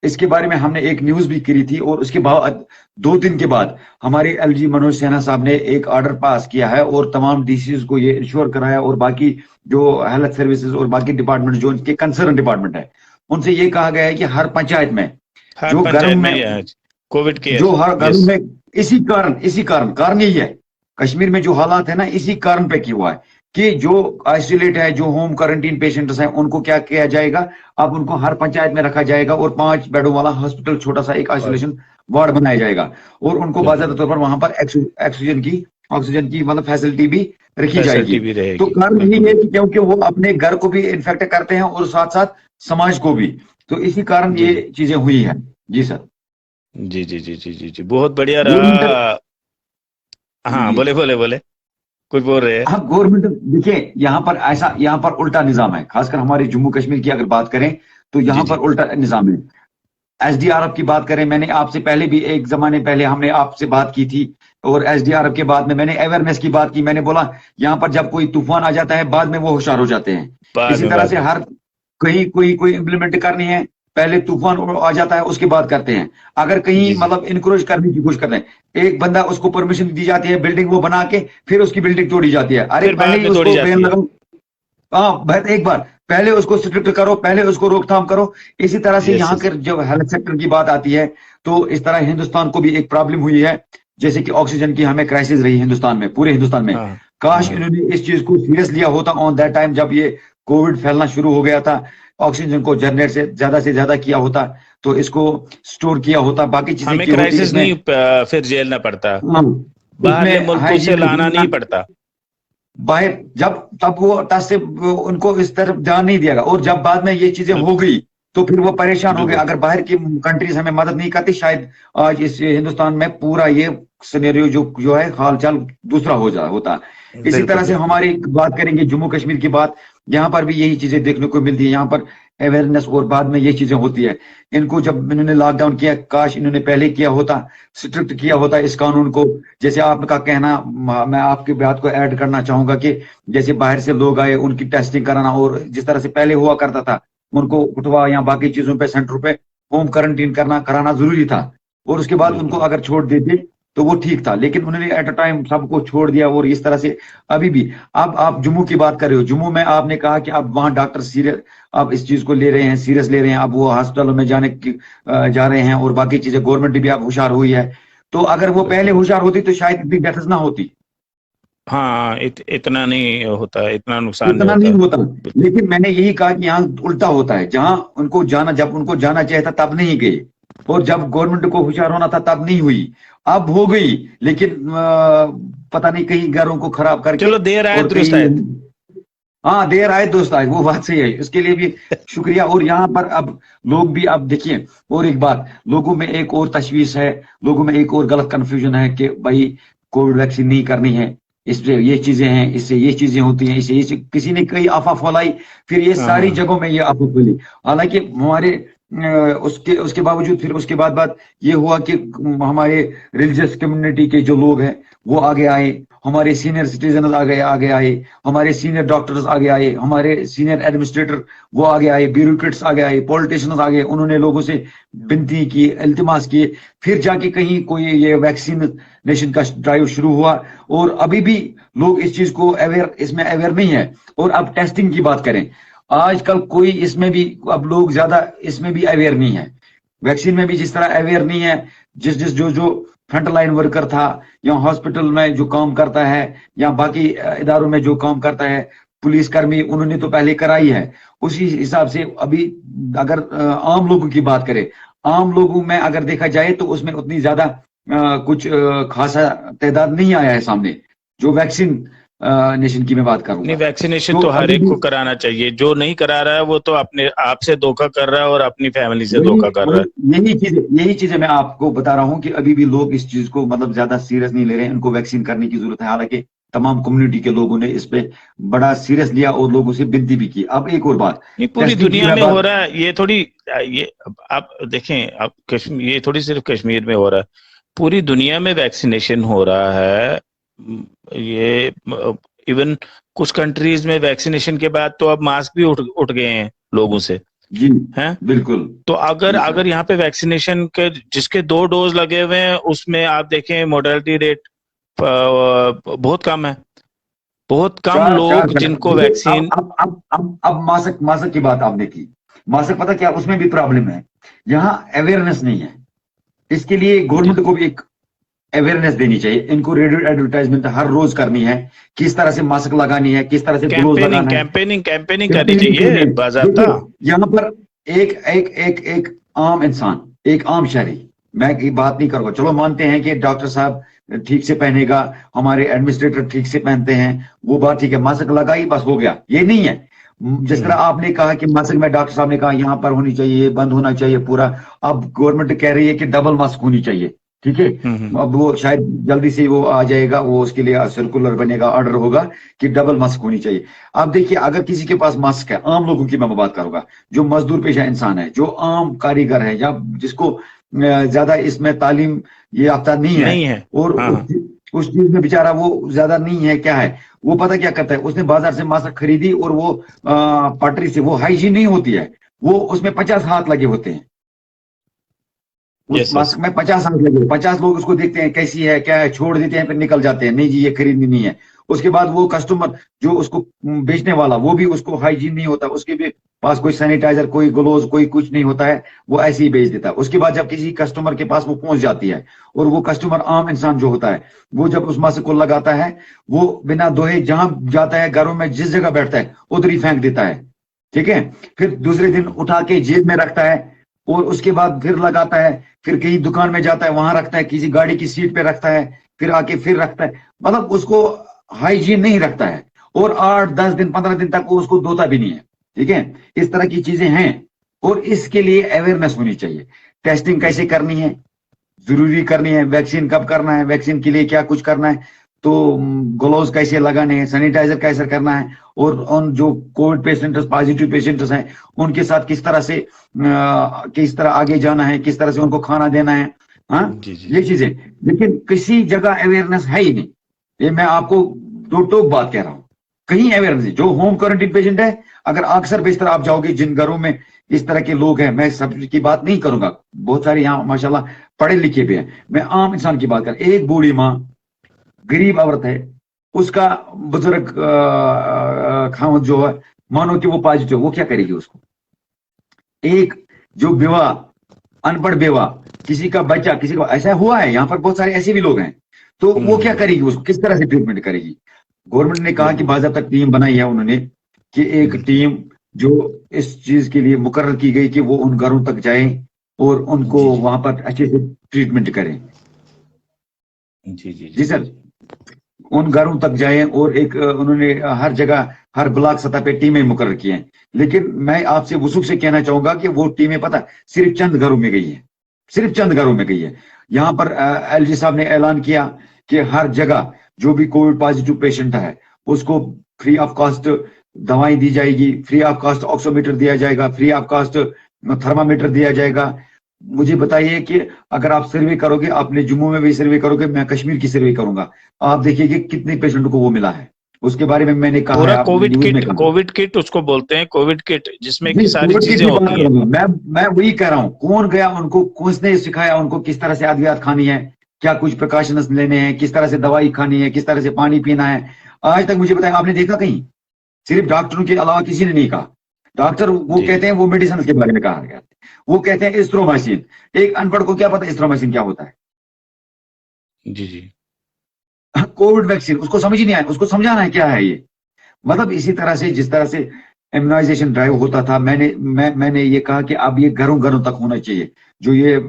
इसके बारे में हमने एक न्यूज भी करी थी, और उसके बाद 2 दिन के बाद हमारे एलजी मनोज सिन्हा साहब ने एक ऑर्डर पास किया है और तमाम डीसीज को ये इंश्योर कराया, और बाकी जो हेल्थ सर्विसेज और बाकी डिपार्टमेंट जो उनके कंसर्न डिपार्टमेंट है, उनसे ये कहा गया है कि हर पंचायत में हर जो पंचायत गर्म में में ये है कोविड जो केयर। हर घर यस। में इसी कारण यही है, कश्मीर में जो हालात है ना, इसी कारण पे किया हुआ है कि जो आइसोलेट है, जो होम क्वारंटीन पेशेंट्स हैं, उनको क्या किया जाएगा, अब उनको हर पंचायत में रखा जाएगा, और 5 बेडों वाला हॉस्पिटल, छोटा सा एक और आइसोलेशन वार्ड बनाया जाएगा, और उनको बाकायदा बिल्कुल, तौर पर वहां पर ऑक्सीजन की मतलब फैसिलिटी भी रखी जाएगी। फैसिलिटी भी तो रहेगी, कारण बिल्कुल यही है कि बिल्कुल। क्योंकि वो अपने घर को भी इन्फेक्ट करते हैं और साथ साथ समाज को भी, तो इसी कारण जी ये जी चीजें हुई है। जी सर। जी जी जी जी जी जी, बहुत बढ़िया गवर्नमेंट। रहा। हाँ जी। बोले बोले बोले, कुछ बोल रहे हैं। हाँ, गवर्नमेंट, देखिए यहाँ पर उल्टा निजाम है, खासकर हमारे जम्मू कश्मीर की अगर बात करें तो जी यहाँ पर जी उल्टा निजाम है। एसडीआरएफ की बात करें, मैंने आपसे पहले भी एक जमाने पहले हमने आपसे बात की थी, और एसडीआरएफ के बाद में मैंने अवेयरनेस की बात की, मैंने बोला यहाँ पर जब कोई तूफान आ जाता है बाद में वो होशियार हो जाते हैं। बाद इसी में तरह बाद से में हर कहीं कोई कोई इम्प्लीमेंट करनी है, पहले तूफान आ जाता है उसके बाद करते हैं। अगर कहीं जी जी, मतलब इनक्रोच करने की कोशिश करते हैं, एक बंदा उसको परमिशन दी जाती है बिल्डिंग वो बना के, फिर उसकी बिल्डिंग तोड़ी जाती है, अरे फिर पहले बाद ही में तोड़ी उसको बैन जाती है। लगाओ। हाँ, एक बार पहले उसको स्ट्रिक्ट करो, पहले उसको रोकथाम करो। इसी तरह से यस यहाँ यस। के जब हेल्थ सेक्टर की बात आती है, तो इस तरह हिंदुस्तान को भी एक प्रॉब्लम हुई है, जैसे कि ऑक्सीजन की हमें क्राइसिस रही हिंदुस्तान में, पूरे हिंदुस्तान में। हाँ काश हाँ, इन्होंने इस चीज को सीरियस लिया होता ऑन दैट टाइम जब ये कोविड फैलना शुरू हो गया था, ऑक्सीजन को जनरेट से ज्यादा किया होता, तो इसको स्टोर किया होता, बाकी चीजें हमें की होती क्राइसिस इसमें। नहीं फिर झेलना पड़ता, हाँ, बाहरले इसमें मुल्कों से लाना नहीं हाइजीन पड़ता। बाहर, जब तब वो टस से उनको इस तरफ ध्यान नहीं दिया, और जब बाद में ये चीजें हो बिल्कुल गई तो फिर वो परेशान हो गए। बिल्कुल अगर बाहर की कंट्रीज हमें मदद नहीं करती, शायद आज इस हिंदुस्तान में पूरा ये सिनेरियो जो जो है हाल चाल दूसरा होता। इसी बिल्कुल तरह से बिल्कुल। हमारी बात करेंगे जम्मू कश्मीर की बात, यहाँ पर भी यही चीजें देखने को मिलती है, यहाँ पर अवेयरनेस और बाद में ये चीजें होती है। इनको जब इन्होंने लॉकडाउन किया, काश इन्होंने पहले किया होता, स्ट्रिक्ट किया होता इस कानून को। जैसे आपका कहना, मैं आपकी बात को ऐड करना चाहूंगा कि जैसे बाहर से लोग आए उनकी टेस्टिंग कराना, और जिस तरह से पहले हुआ करता था, उनको उठवा या बाकी चीजों पे सेंटर पे होम क्वारंटीन करना कराना जरूरी था, और उसके बाद उनको बिल्कुल अगर छोड़ देते तो वो ठीक था, लेकिन उन्होंने एट अ टाइम सबको छोड़ दिया, और इस तरह से अभी भी। अब आप जम्मू की बात कर रहे हो, जम्मू में आपने कहा कि अब वहां डॉक्टर सीरियस, अब इस चीज को ले रहे हैं, सीरियस ले रहे हैं, अब वो हॉस्पिटलों में जा रहे हैं, और बाकी चीजें गवर्नमेंट भी अब होशियार हुई है। तो अगर वो पहले बिल्कुल। होशियार होती तो शायद इतनी डेथ्स ना होती, हाँ इतना नहीं होता, इतना नुकसान नहीं इतना नहीं होता। होता। लेकिन मैंने यही कहा कि यहाँ उल्टा होता है, जहां उनको जाना, जब उनको जाना चाहिए था तब नहीं गए, और जब गवर्नमेंट को होशियार होना था तब नहीं हुई। अब हो गई, लेकिन पता नहीं कहीं घरों को खराब करके, चलो देर आए और दुरुस्त कहीं। आए। हाँ, देर आए दोस्त आए, वो बात सही है, उसके लिए भी शुक्रिया। और यहाँ पर अब लोग भी, अब देखिए, और एक बात, लोगों में एक और तशवीश है, लोगों में एक और गलत कंफ्यूजन है कि भाई कोविड वैक्सीन नहीं करनी है, इससे ये चीजें हैं, इससे ये चीजें होती हैं, इससे ये किसी ने कई अफवाह फैलाई, फिर ये हाँ सारी हाँ जगहों में ये अफवाह फैली। हालांकि हमारे उसके उसके बावजूद फिर उसके बाद बात ये हुआ कि हमारे रिलीजियस कम्युनिटी के जो लोग हैं वो आगे आए, हमारे सीनियर सिटीजन आगे आए, हमारे सीनियर डॉक्टर्स आगे आए, हमारे सीनियर एडमिनिस्ट्रेटर वो आगे आए, ब्यूरोक्रेट्स आगे आए, पॉलिटिशियंस आगे, उन्होंने लोगों से विनती की, इल्तिमास किए, फिर जाके कहीं कोई ये वैक्सीनेशन का ड्राइव शुरू हुआ। और अभी भी लोग इस चीज को इसमें अवेयर नहीं है। और अब टेस्टिंग की बात करें, आजकल कोई इसमें भी, अब लोग ज्यादा इसमें भी अवेयर नहीं है, वैक्सीन में भी जिस तरह अवेयर नहीं है। जिस जिस जो जो फ्रंट लाइन वर्कर था, या हॉस्पिटल में जो काम करता है, या बाकी इदारों में जो काम करता है, पुलिसकर्मी, उन्होंने तो पहले कराई है। उसी हिसाब से अभी अगर आम लोगों की बात करें, आम लोगों में अगर देखा जाए तो उसमें उतनी ज्यादा कुछ खासा तादाद नहीं आया है सामने, जो वैक्सीन नेशन की मैं बात करूंगा। नहीं, वैक्सीनेशन तो हर एक को कराना चाहिए, जो नहीं करा रहा है वो तो अपने आप से धोखा कर रहा है और अपनी फैमिली से धोखा कर रहा है। यही चीजें मैं आपको बता रहा हूं कि अभी भी लोग इस चीज को मतलब ज्यादा सीरियस नहीं ले रहे हैं, इनको वैक्सीन करने की जरूरत है। हालांकि तमाम कम्युनिटी के लोगों ने इस पे बड़ा सीरियस लिया और लोगों से विनती भी की। अब एक और बात, नहीं, पूरी दुनिया में हो रहा है ये, थोड़ी ये आप देखें, आप कश्मीर, ये थोड़ी सिर्फ कश्मीर में हो रहा है, पूरी दुनिया में वैक्सीनेशन हो रहा है। ये इवन कुछ कंट्रीज में वैक्सीनेशन के बाद तो अब मास्क भी उठ गए हैं लोगों से, जी हैं? बिल्कुल। तो अगर यहाँ पे वैक्सीनेशन के जिसके 2 डोज लगे हुए हैं, उसमें आप देखें मोर्टेलिटी रेट बहुत कम है, बहुत कम लोग जिनको वैक्सीन। अब मास्क की बात आपने की, मास्क पता क्या उसमें भी प्रॉब्लम है, यहाँ अवेयरनेस नहीं है। इसके लिए गवर्नमेंट को भी एक अवेयरनेस देनी चाहिए, इनको रेडियो एडवर्टाइजमेंट हर रोज करनी है, किस तरह से मास्क लगानी है, किस तरह से ग्लोव्स लगाना है, कैंपेनिंग करनी चाहिए बाज़ाब्ता। यहाँ पर एक आम इंसान, एक आम शहरी, मैं की बात नहीं करूंगा, चलो मानते हैं कि डॉक्टर साहब ठीक से पहनेगा, हमारे एडमिनिस्ट्रेटर ठीक से पहनते हैं, वो बात ठीक है, मास्क लगाई बस हो गया, ये नहीं है। जिस तरह आपने कहा कि मास्क में डॉक्टर साहब ने कहा यहाँ पर होनी चाहिए, बंद होना चाहिए पूरा, अब गवर्नमेंट कह रही है कि डबल मास्क होनी चाहिए, ठीक है। अब वो शायद जल्दी से वो आ जाएगा, वो उसके लिए सर्कुलर बनेगा, ऑर्डर होगा कि डबल मास्क होनी चाहिए। अब देखिए, अगर किसी के पास मास्क है, आम लोगों की मैं बात करूंगा, जो मजदूर पेशा इंसान है, जो आम कारीगर है, या जिसको ज्यादा इसमें तालीम ये याफ्ता नहीं है, और उस चीज में बेचारा वो ज्यादा नहीं है, क्या है वो पता क्या करता है, उसने बाजार से मास्क खरीदी और वो पटरी से, वो हाइजीन नहीं होती है, वो उसमें 50 हाथ लगे होते हैं, उस मास्क में 50 हाथ लगे, 50 लोग उसको देखते हैं कैसी है क्या है, छोड़ देते हैं, फिर निकल जाते हैं, नहीं जी ये खरीदनी नहीं है। उसके बाद वो कस्टमर जो उसको बेचने वाला, वो भी उसको हाइजीन नहीं होता, उसके भी पास कोई सैनिटाइजर, कोई ग्लोव्स, कोई कुछ नहीं होता है, वो ऐसे ही बेच देता है। उसके बाद जब किसी कस्टमर के पास वो पहुंच जाती है, और वो कस्टमर आम इंसान जो होता है, वो जब उस मास्क को लगाता है, वो बिना धोए जहां जाता है, घरों में जिस जगह बैठता है उधर ही फेंक देता है, ठीक है। फिर दूसरे दिन उठा के जेब में रखता है, और उसके बाद फिर लगाता है, फिर कहीं दुकान में जाता है वहां रखता है, किसी गाड़ी की सीट पे रखता है, फिर आके फिर रखता है, मतलब उसको हाइजीन नहीं रखता है, और 8-10 दिन 15 दिन तक वो उसको धोता भी नहीं है, ठीक है। इस तरह की चीजें हैं, और इसके लिए अवेयरनेस होनी चाहिए। टेस्टिंग कैसे करनी है, जरूरी करनी है, वैक्सीन कब करना है, वैक्सीन के लिए क्या कुछ करना है, तो ग्लोव्स कैसे लगाने हैं, सैनिटाइजर कैसे करना है, और उन जो कोविड पेशेंट्स, पॉजिटिव पेशेंट्स हैं, उनके साथ किस तरह आगे जाना है, किस तरह से उनको खाना देना है, हाँ ये चीजें। लेकिन किसी जगह अवेयरनेस है ही नहीं, ये मैं आपको दो टोक बात कह रहा हूं, कहीं अवेयरनेस। जो होम क्वारंटीन पेशेंट है, अगर अक्सर बेशतर आप जाओगे जिन घरों में इस तरह के लोग हैं, मैं सब की बात नहीं करूंगा, बहुत सारे यहाँ माशाल्लाह पढ़े लिखे भी हैं, मैं आम इंसान की बात कर, एक बूढ़ी माँ गरीब औरत है, उसका बुजुर्ग खामद जो है, मानो कि वो पॉजिटिव, वो क्या करेगी उसको? एक जो बेवा, अनपढ़ बेवा, किसी का बच्चा, किसी का ऐसा हुआ है, यहाँ पर बहुत सारे ऐसे भी लोग हैं, तो वो क्या करेगी उसको, किस तरह से ट्रीटमेंट करेगी? गवर्नमेंट ने कहा कि बाज़ाब्ता टीम बनाई है उन्होंने, कि एक टीम जो इस चीज के लिए मुकर्रर की गई कि वो उन घरों तक जाए और उनको वहां पर अच्छे से ट्रीटमेंट करें। जी सर, उन घरों तक जाए, और एक उन्होंने हर जगह, हर ब्लॉक सतह पे टीमें मुकर्रर की हैं। लेकिन मैं आपसे वसूख से कहना चाहूंगा कि वो टीमें पता सिर्फ चंद घरों में गई है, सिर्फ चंद घरों में गई है। यहाँ पर एलजी साहब ने ऐलान किया कि हर जगह जो भी कोविड पॉजिटिव पेशेंट है उसको फ्री ऑफ कॉस्ट दवाई दी जाएगी, फ्री ऑफ कॉस्ट ऑक्सीमीटर दिया जाएगा, फ्री ऑफ कॉस्ट थर्मामीटर दिया जाएगा, मुझे बताइए कि अगर आप सर्वे करोगे, आपने जम्मू में भी सर्वे करोगे, मैं कश्मीर की सर्वे करूंगा, आप देखिए कि कितने पेशेंट को वो मिला है। उसके बारे में मैंने कहा है, पूरा आपने कोविड न्यूज में किट, कहा। कोविड किट उसको बोलते हैं, कोविड किट, जिसमें जी, कि सारी कोविड किट चीजें की बात होती कर हैं। रहा हूँ मैं वही कह रहा हूँ, कौन गया उनको, किसने सिखाया उनको किस तरह से अद्वियात खानी है, क्या कुछ प्रिकॉशंस लेने हैं, किस तरह से दवाई खानी है, किस तरह से पानी पीना है। आज तक मुझे बताया, आपने देखा कहीं? सिर्फ डॉक्टरों के अलावा किसी ने नहीं कहा। डॉक्टर वो जी कहते हैं, वो मेडिसिन के बारे में कहा गया, वो कहते हैं एस्ट्रोमाइसिन। एक अनपढ़ को क्या पता एस्ट्रोमाइसिन क्या होता है? जी जी। कोविड वैक्सीन, उसको समझ ही नहीं आया, उसको समझाना है क्या है ये। मतलब इसी तरह से, जिस तरह से इम्यूनाइजेशन ड्राइव होता था, मैंने ये कहा कि अब ये घरों घरों तक होना चाहिए। जो ये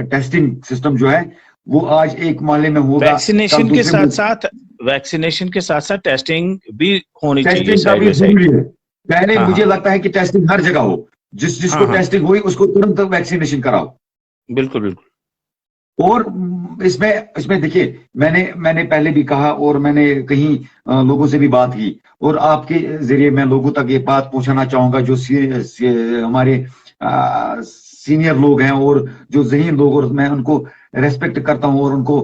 टेस्टिंग सिस्टम जो है, वो आज एक मोहल्ले में होगा, कल वैक्सीनेशन के दूसरे साथ में। साथ, वैक्सीनेशन के साथ साथ टेस्टिंग भी होनी चाहिए टेस्टिंग का साइड भी बाय साइड। जरूरी है। पहले हाँ मुझे हाँ। लगता है कि टेस्टिंग हर जगह हो, जिसको हाँ हाँ। टेस्टिंग हुई उसको तुरंत वैक्सीनेशन कराओ। बिल्कुल बिल्कुल। और इसमें इसमें देखिए, मैंने पहले भी कहा, और मैंने कहीं लोगों से भी बात की, और आपके जरिए मैं लोगों तक ये बात पहुंचाना चाहूंगा, जो हमारे सीनियर लोग हैं और जो जहीन लोग, और मैं उनको रेस्पेक्ट करता हूं, और उनको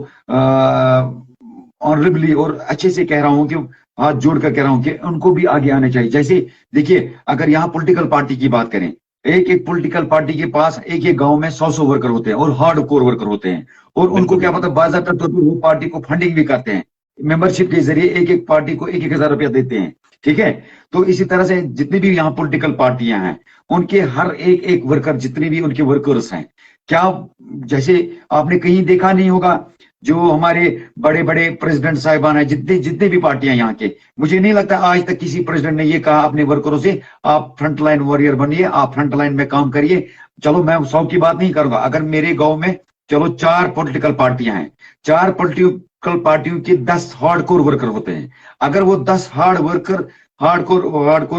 ऑनरेबली और अच्छे से कह रहा हूं कि हाथ जोड़ कर कह रहा हूं कि उनको भी आगे आना चाहिए। जैसे देखिए, अगर यहाँ पॉलिटिकल पार्टी की बात करें, एक एक पॉलिटिकल पार्टी के पास एक एक गांव में 100 वर्कर होते हैं, और हार्ड कोर वर्कर होते हैं, और उनको बिल्कुल क्या बिल्कुल। पता, बाजाबता तौर पर वो पार्टी को फंडिंग भी करते हैं, मेंबरशिप के जरिए एक एक पार्टी को 1-1 हजार रुपया देते हैं। ठीक है? तो इसी तरह से जितनी भी यहाँ पॉलिटिकल पार्टियां हैं, उनके हर एक एक वर्कर, जितने भी उनके वर्कर्स हैं, क्या, जैसे आपने कहीं देखा नहीं होगा, जो हमारे बड़े बड़े प्रेसिडेंट साहिबान हैं, जितने जितने भी पार्टियां यहाँ के, मुझे नहीं लगता आज तक किसी प्रेसिडेंट ने ये कहा अपने वर्करों से, आप फ्रंट लाइन वॉरियर बनिए, आप फ्रंट लाइन में काम करिए। चलो मैं 100 की बात नहीं करूंगा, अगर मेरे गांव में चलो 4 पॉलिटिकल पार्टियां हैं, 4 पॉलिटिकल पार्टियों के 10 हार्डकोर वर्कर होते हैं। अगर वो 10 हार्डकोर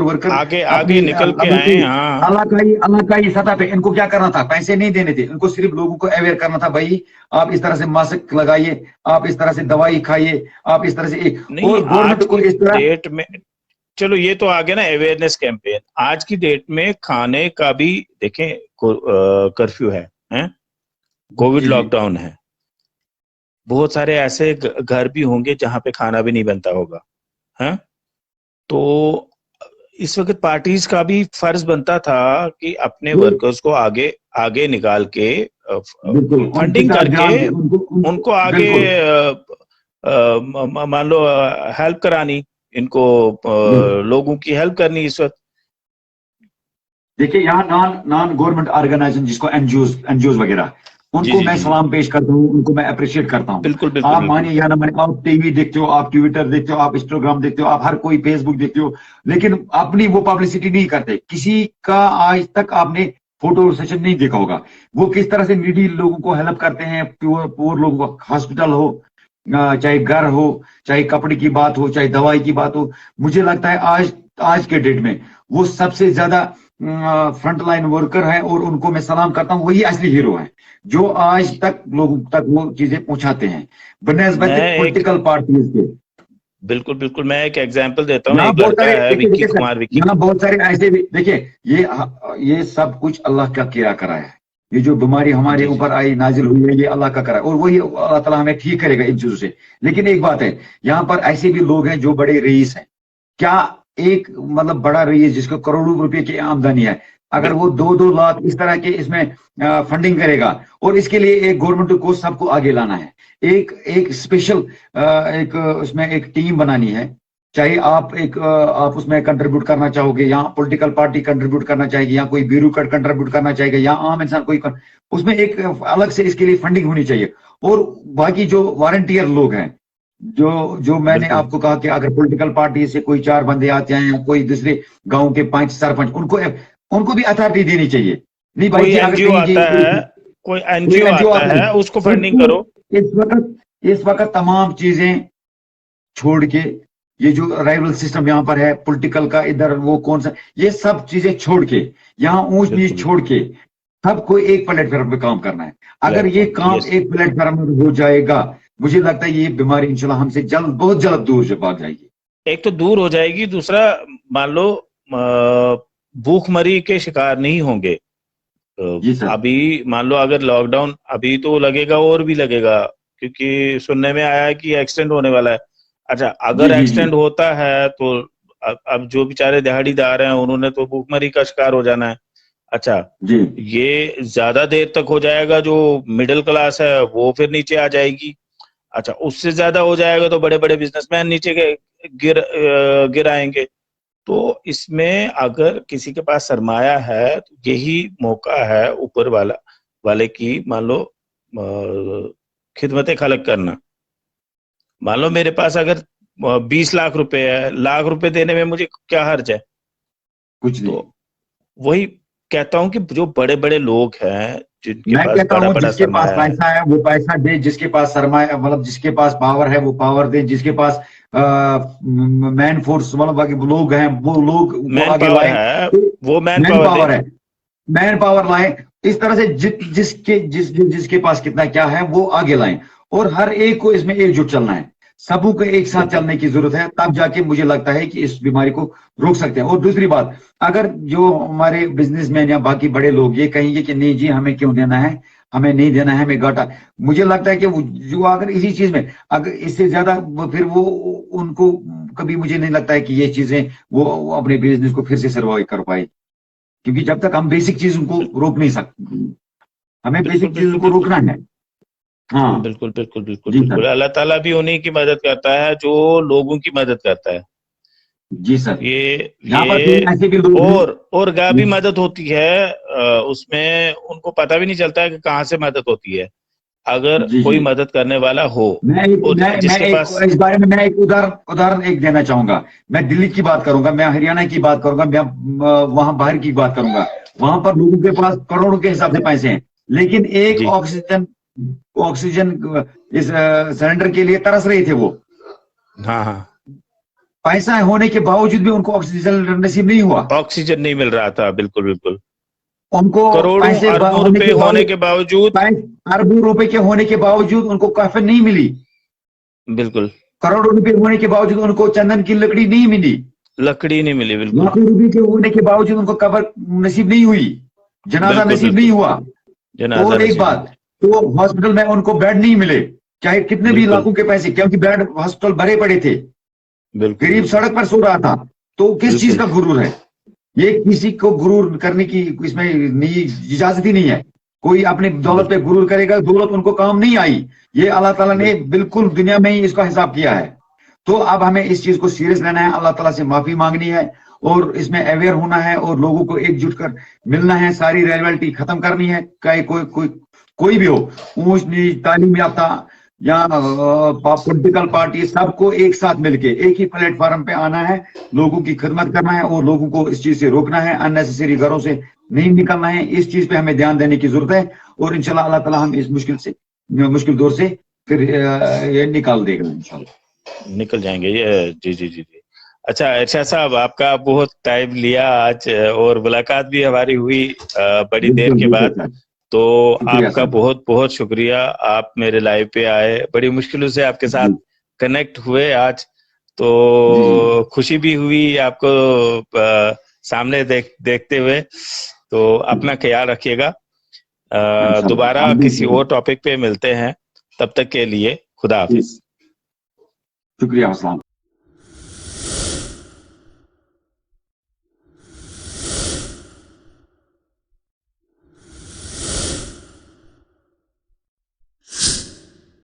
वर्कर आगे आगे अपनी निकल के आए। हाँ। अलाकाई सतह पे, इनको क्या करना था, पैसे नहीं देने थे, इनको सिर्फ लोगों को अवेयर करना था, भाई आप इस तरह से मास्क लगाइए, आप इस तरह से दवाई खाइए, आप इस तरह से नहीं, और गवर्नमेंट आज को की इस तरह। डेट में, चलो ये तो आ गया ना अवेयरनेस कैंपेन। आज की डेट में खाने का भी देखें, कर्फ्यू है, कोविड जी जी। लॉकडाउन है। बहुत सारे ऐसे घर भी होंगे जहां पे खाना भी नहीं बनता होगा, है। तो इस वक्त पार्टीज का भी फर्ज बनता था कि अपने वो वर्कर्स को आगे आगे निकाल के, बिल्कुल उनकी फंडिंग तरफ करके ध्यान दे, उनको आगे, बिल्कुल मान लो हेल्प करानी, इनको बिल्कुल। लोगों की हेल्प करनी इस वक्त। देखिए, यहाँ नॉन नॉन गवर्नमेंट ऑर्गेनाइजेशन, जिसको एनजीओ वगैरह, जी उनको जी मैं जी जी। सलाम पेश करता हूँ, उनको मैं अप्रिशिएट करता हूँ। बिल्कुल बिल्कुल आप बिल्कुल। मानिए या ना मानिए, आप टीवी देखते हो, आप ट्विटर देखते हो, आप इंस्टाग्राम देखते हो, आप हर कोई फेसबुक देखते हो, लेकिन अपनी वो पब्लिसिटी नहीं करते। किसी का आज तक आपने फोटो सेशन नहीं देखा होगा, वो किस तरह से नीडी लोगों को हेल्प करते हैं, पुअर पुअर लोगों को, हॉस्पिटल हो, चाहे घर हो, चाहे कपड़े की बात हो, चाहे दवाई की बात हो। मुझे लगता है आज आज के डेट में वो सबसे ज्यादा फ्रंट लाइन वर्कर है, और उनको मैं सलाम करता हूँ। वही असली हीरो है, जो आज तक लोगों तक वो चीजें पहुंचाते हैं, बनस्बत मैं एक पॉलिटिकल पार्टीज के। बिल्कुल बिल्कुल, मैं एक एग्जांपल देता हूँ। यहाँ एक बहुत लड़का सारे, है, देखिए विक्की देखिए सर, कुमार, विक्की। यहाँ बहुत सारे ऐसे भी, देखिए, ये सब कुछ अल्लाह का किया करा है। ये जो बीमारी हमारे जी जी। ऊपर आई, नाजिल हुई है, ये अल्लाह का करा है, और वही अल्लाह ताला हमें ठीक करेगा इन चीजों से। लेकिन एक बात है, यहाँ पर ऐसे भी लोग हैं जो बड़े रईस हैं। क्या एक मतलब बड़ा रईस जिसको करोड़ों रुपए की आमदनी है, अगर वो 2-2 लाख इस तरह के इसमें फंडिंग करेगा, और इसके लिए एक गवर्नमेंट को सबको आगे लाना है, एक एक स्पेशल एक उसमें एक टीम बनानी है। चाहे आप उसमें कंट्रीब्यूट करना चाहोगे, या पॉलिटिकल पार्टी कंट्रीब्यूट करना चाहेगी, या कोई ब्यूरोक्रेट कंट्रीब्यूट करना चाहेगा, या आम इंसान उसमें एक अलग से इसके लिए फंडिंग होनी चाहिए। और बाकी जो वॉलंटियर लोग हैं, जो जो मैंने बिल्कुल। आपको कहा कि अगर पॉलिटिकल पार्टी से कोई 4 बंदे आते हैं, या कोई दूसरे गांव के 5 सरपंच, उनको उनको भी अथॉरिटी देनी चाहिए। नहीं भाई कोई जी, अगर एनजीओ कहीं आता है, कोई कोई एनजीओ एनजीओ आता आता है, है, उसको फंडिंग इसको करो। इस वक्त तमाम चीजें छोड़ के, ये जो राइवल सिस्टम यहाँ पर है, पॉलिटिकल का, इधर वो कौन सा, ये सब चीजें छोड़ के, यहाँ ऊंच नीच बिल्कुल छोड़ बिल्कुल। के, सबको एक प्लेटफॉर्म पे काम करना है। अगर ये प्लेटफॉर्म पे, काम यस। एक प्लेटफॉर्म में हो जाएगा, मुझे लगता है ये बीमारी इंशाल्लाह हमसे जल्द, बहुत जल्द दूर से भाग जाएगी। एक तो दूर हो जाएगी, दूसरा मान लो भूखमरी के शिकार नहीं होंगे। जी सर। अभी मान लो अगर लॉकडाउन अभी तो लगेगा और भी लगेगा, क्योंकि सुनने में आया है कि एक्सटेंड होने वाला है। अच्छा, जी अगर जी जी एक्सटेंड होता है तो अब जो बेचारे दिहाड़ीदार हैं उन्होंने तो भूखमरी का शिकार हो जाना है। अच्छा, जी ये ज्यादा देर तक हो जाएगा, जो मिडिल क्लास है वो फिर नीचे आ जाएगी। अच्छा, उससे ज्यादा हो जाएगा तो बड़े बड़े बिजनेसमैन नीचे गिर आएंगे। तो इसमें अगर किसी के पास सरमाया है तो यही मौका है ऊपर वाले की, मान लो खिदमत खलक करना। मान लो मेरे पास अगर 20 लाख रुपए है, लाख रुपए देने में मुझे क्या हर्ज है। कुछ नहीं। तो वही कहता हूं कि जो बड़े बड़े लोग हैं जिनके मैं पास कहता बड़ा हूँ बड़ा जिसके पास सरमाया है, पैसा है वो पैसा दे, जिसके पास सरमाया मतलब जिसके पास पावर है वो पावर दे, जिसके पास मैन फोर्स मतलब बाकी लोग हैं वो लोग को मैन आगे पावर लाए। है, तो वो मैन मैन पावर दे। पावर है, मैन पावर लाए। इस तरह से जिसके पास कितना क्या है वो आगे लाएं, और हर एक को इसमें एकजुट चलना है। सबों को एक साथ बिल्कुल चलने की जरूरत है, तब जाके मुझे लगता है कि इस बीमारी को रोक सकते हैं। और दूसरी बात, अगर जो हमारे बिजनेसमैन या बाकी बड़े लोग ये कहेंगे कि नहीं जी हमें क्यों देना है, हमें नहीं देना है, हमें घाटा, मुझे लगता है कि जो अगर इसी चीज में अगर इससे ज्यादा फिर वो उनको कभी मुझे नहीं लगता है कि ये चीजें वो अपने बिजनेस को फिर से सर्वाइव कर पाए, क्योंकि जब तक हम बेसिक चीजों को रोक नहीं सकते, हमें बिल्कुल बेसिक चीजों बिल्कुल को बिल्कुल रोकना है। हाँ। बिल्कुल बिल्कुल बिल्कुल जी बिल्कुल। सर। अल्लाह ताला भी उन्हीं की मदद करता है जो लोगों की मदद करता है। जी सर। यहाँ पर ये कई ऐसे भी लोग हैं। और गा भी मदद होती है, उसमें उनको पता भी नहीं चलता है कि कहाँ से मदद होती है, अगर जी कोई जी। मदद करने वाला हो। और मैं जिसके एक पास, इस बारे में मैं एक उदाहरण उदाहरण एक देना चाहूंगा। मैं दिल्ली की बात करूंगा, मैं हरियाणा की बात करूंगा, मैं वहां बाहर की बात करूंगा। वहां पर लोगों के पास करोड़ों के हिसाब से पैसे हैं, लेकिन एक जी, ऑक्सीजन ऑक्सीजन इस सिलेंडर के लिए तरस रहे थे वो। हाँ हाँ, पैसा होने के बावजूद भी उनको ऑक्सीजन नसीब नहीं हुआ। ऑक्सीजन नहीं मिल रहा था, बिल्कुल बिल्कुल। उनको करोड़ों पैसे अरबों होने रुपए के होने बावजूद, के बावजूद, अरबों रुपए के होने के बावजूद उनको कफन नहीं मिली। बिल्कुल, करोड़ों रुपए होने के बावजूद उनको चंदन की लकड़ी नहीं मिली। लकड़ी नहीं मिली, बिल्कुल लाखों रुपए के होने के बावजूद उनको कब्र नसीब नहीं हुई, जनाजा बिल्कुल नसीब नहीं बिल्कुल। हुआ। जनाजा और एक नसीब बात, नहीं। तो हॉस्पिटल में उनको बेड नहीं मिले, चाहे कितने भी बिल्कुल लाखों के पैसे, क्योंकि बेड हॉस्पिटल भरे पड़े थे। बिल्कुल गरीब बिल्कुल सड़क पर सो रहा था। तो किस चीज बिल्कुल का गुरूर है? ये किसी को गुरूर करने की इसमें नहीं, इजाजत ही नहीं है। कोई अपनी दौलत पे बिल्कुल गुरूर करेगा, दौलत उनको काम नहीं आई। ये अल्लाह ताला ने बिल्कुल बिल्कुल दुनिया में ही इसका हिसाब किया है। तो अब हमें इस चीज को सीरियस लेना है, अल्लाह ताला से माफी मांगनी है, और इसमें अवेयर होना है, और लोगों को एकजुट कर मिलना है, सारी रियलिटी खत्म करनी है। चाहे कोई भी हो, ऊंच नीच, तालीम याफ्ता या पॉलिटिकल पार्टी, सबको एक साथ मिलके एक ही प्लेटफॉर्म पे आना है, लोगों की खिदमत करना है, और लोगों को इस चीज से रोकना है, अननेसेसरी घरों से नहीं निकलना है। इस चीज पे हमें ध्यान देने की जरूरत है, और इंशाल्लाह अल्लाह ताला हम इस मुश्किल दौर से फिर ये निकाल देगा इंशाल्लाह। निकल जाएंगे ये। जी जी जी जी। अच्छा, इरशाद साहब, आपका बहुत टाइम लिया आज, और मुलाकात भी हमारी हुई बड़ी देर बिल्कुल के बिल्कुल बाद। सर। तो शुक्रिया आपका सर। बहुत बहुत शुक्रिया, आप मेरे लाइव पे आए, बड़ी मुश्किलों से आपके साथ जी कनेक्ट हुए आज। जी जी। तो खुशी भी हुई आपको सामने देखते हुए। तो अपना ख्याल रखिएगा, इंशाल्लाह दोबारा आप भी। किसी और टॉपिक पे मिलते हैं। तब तक के लिए खुदा जी, हाफिज। शुक्रिया। अस्सलाम।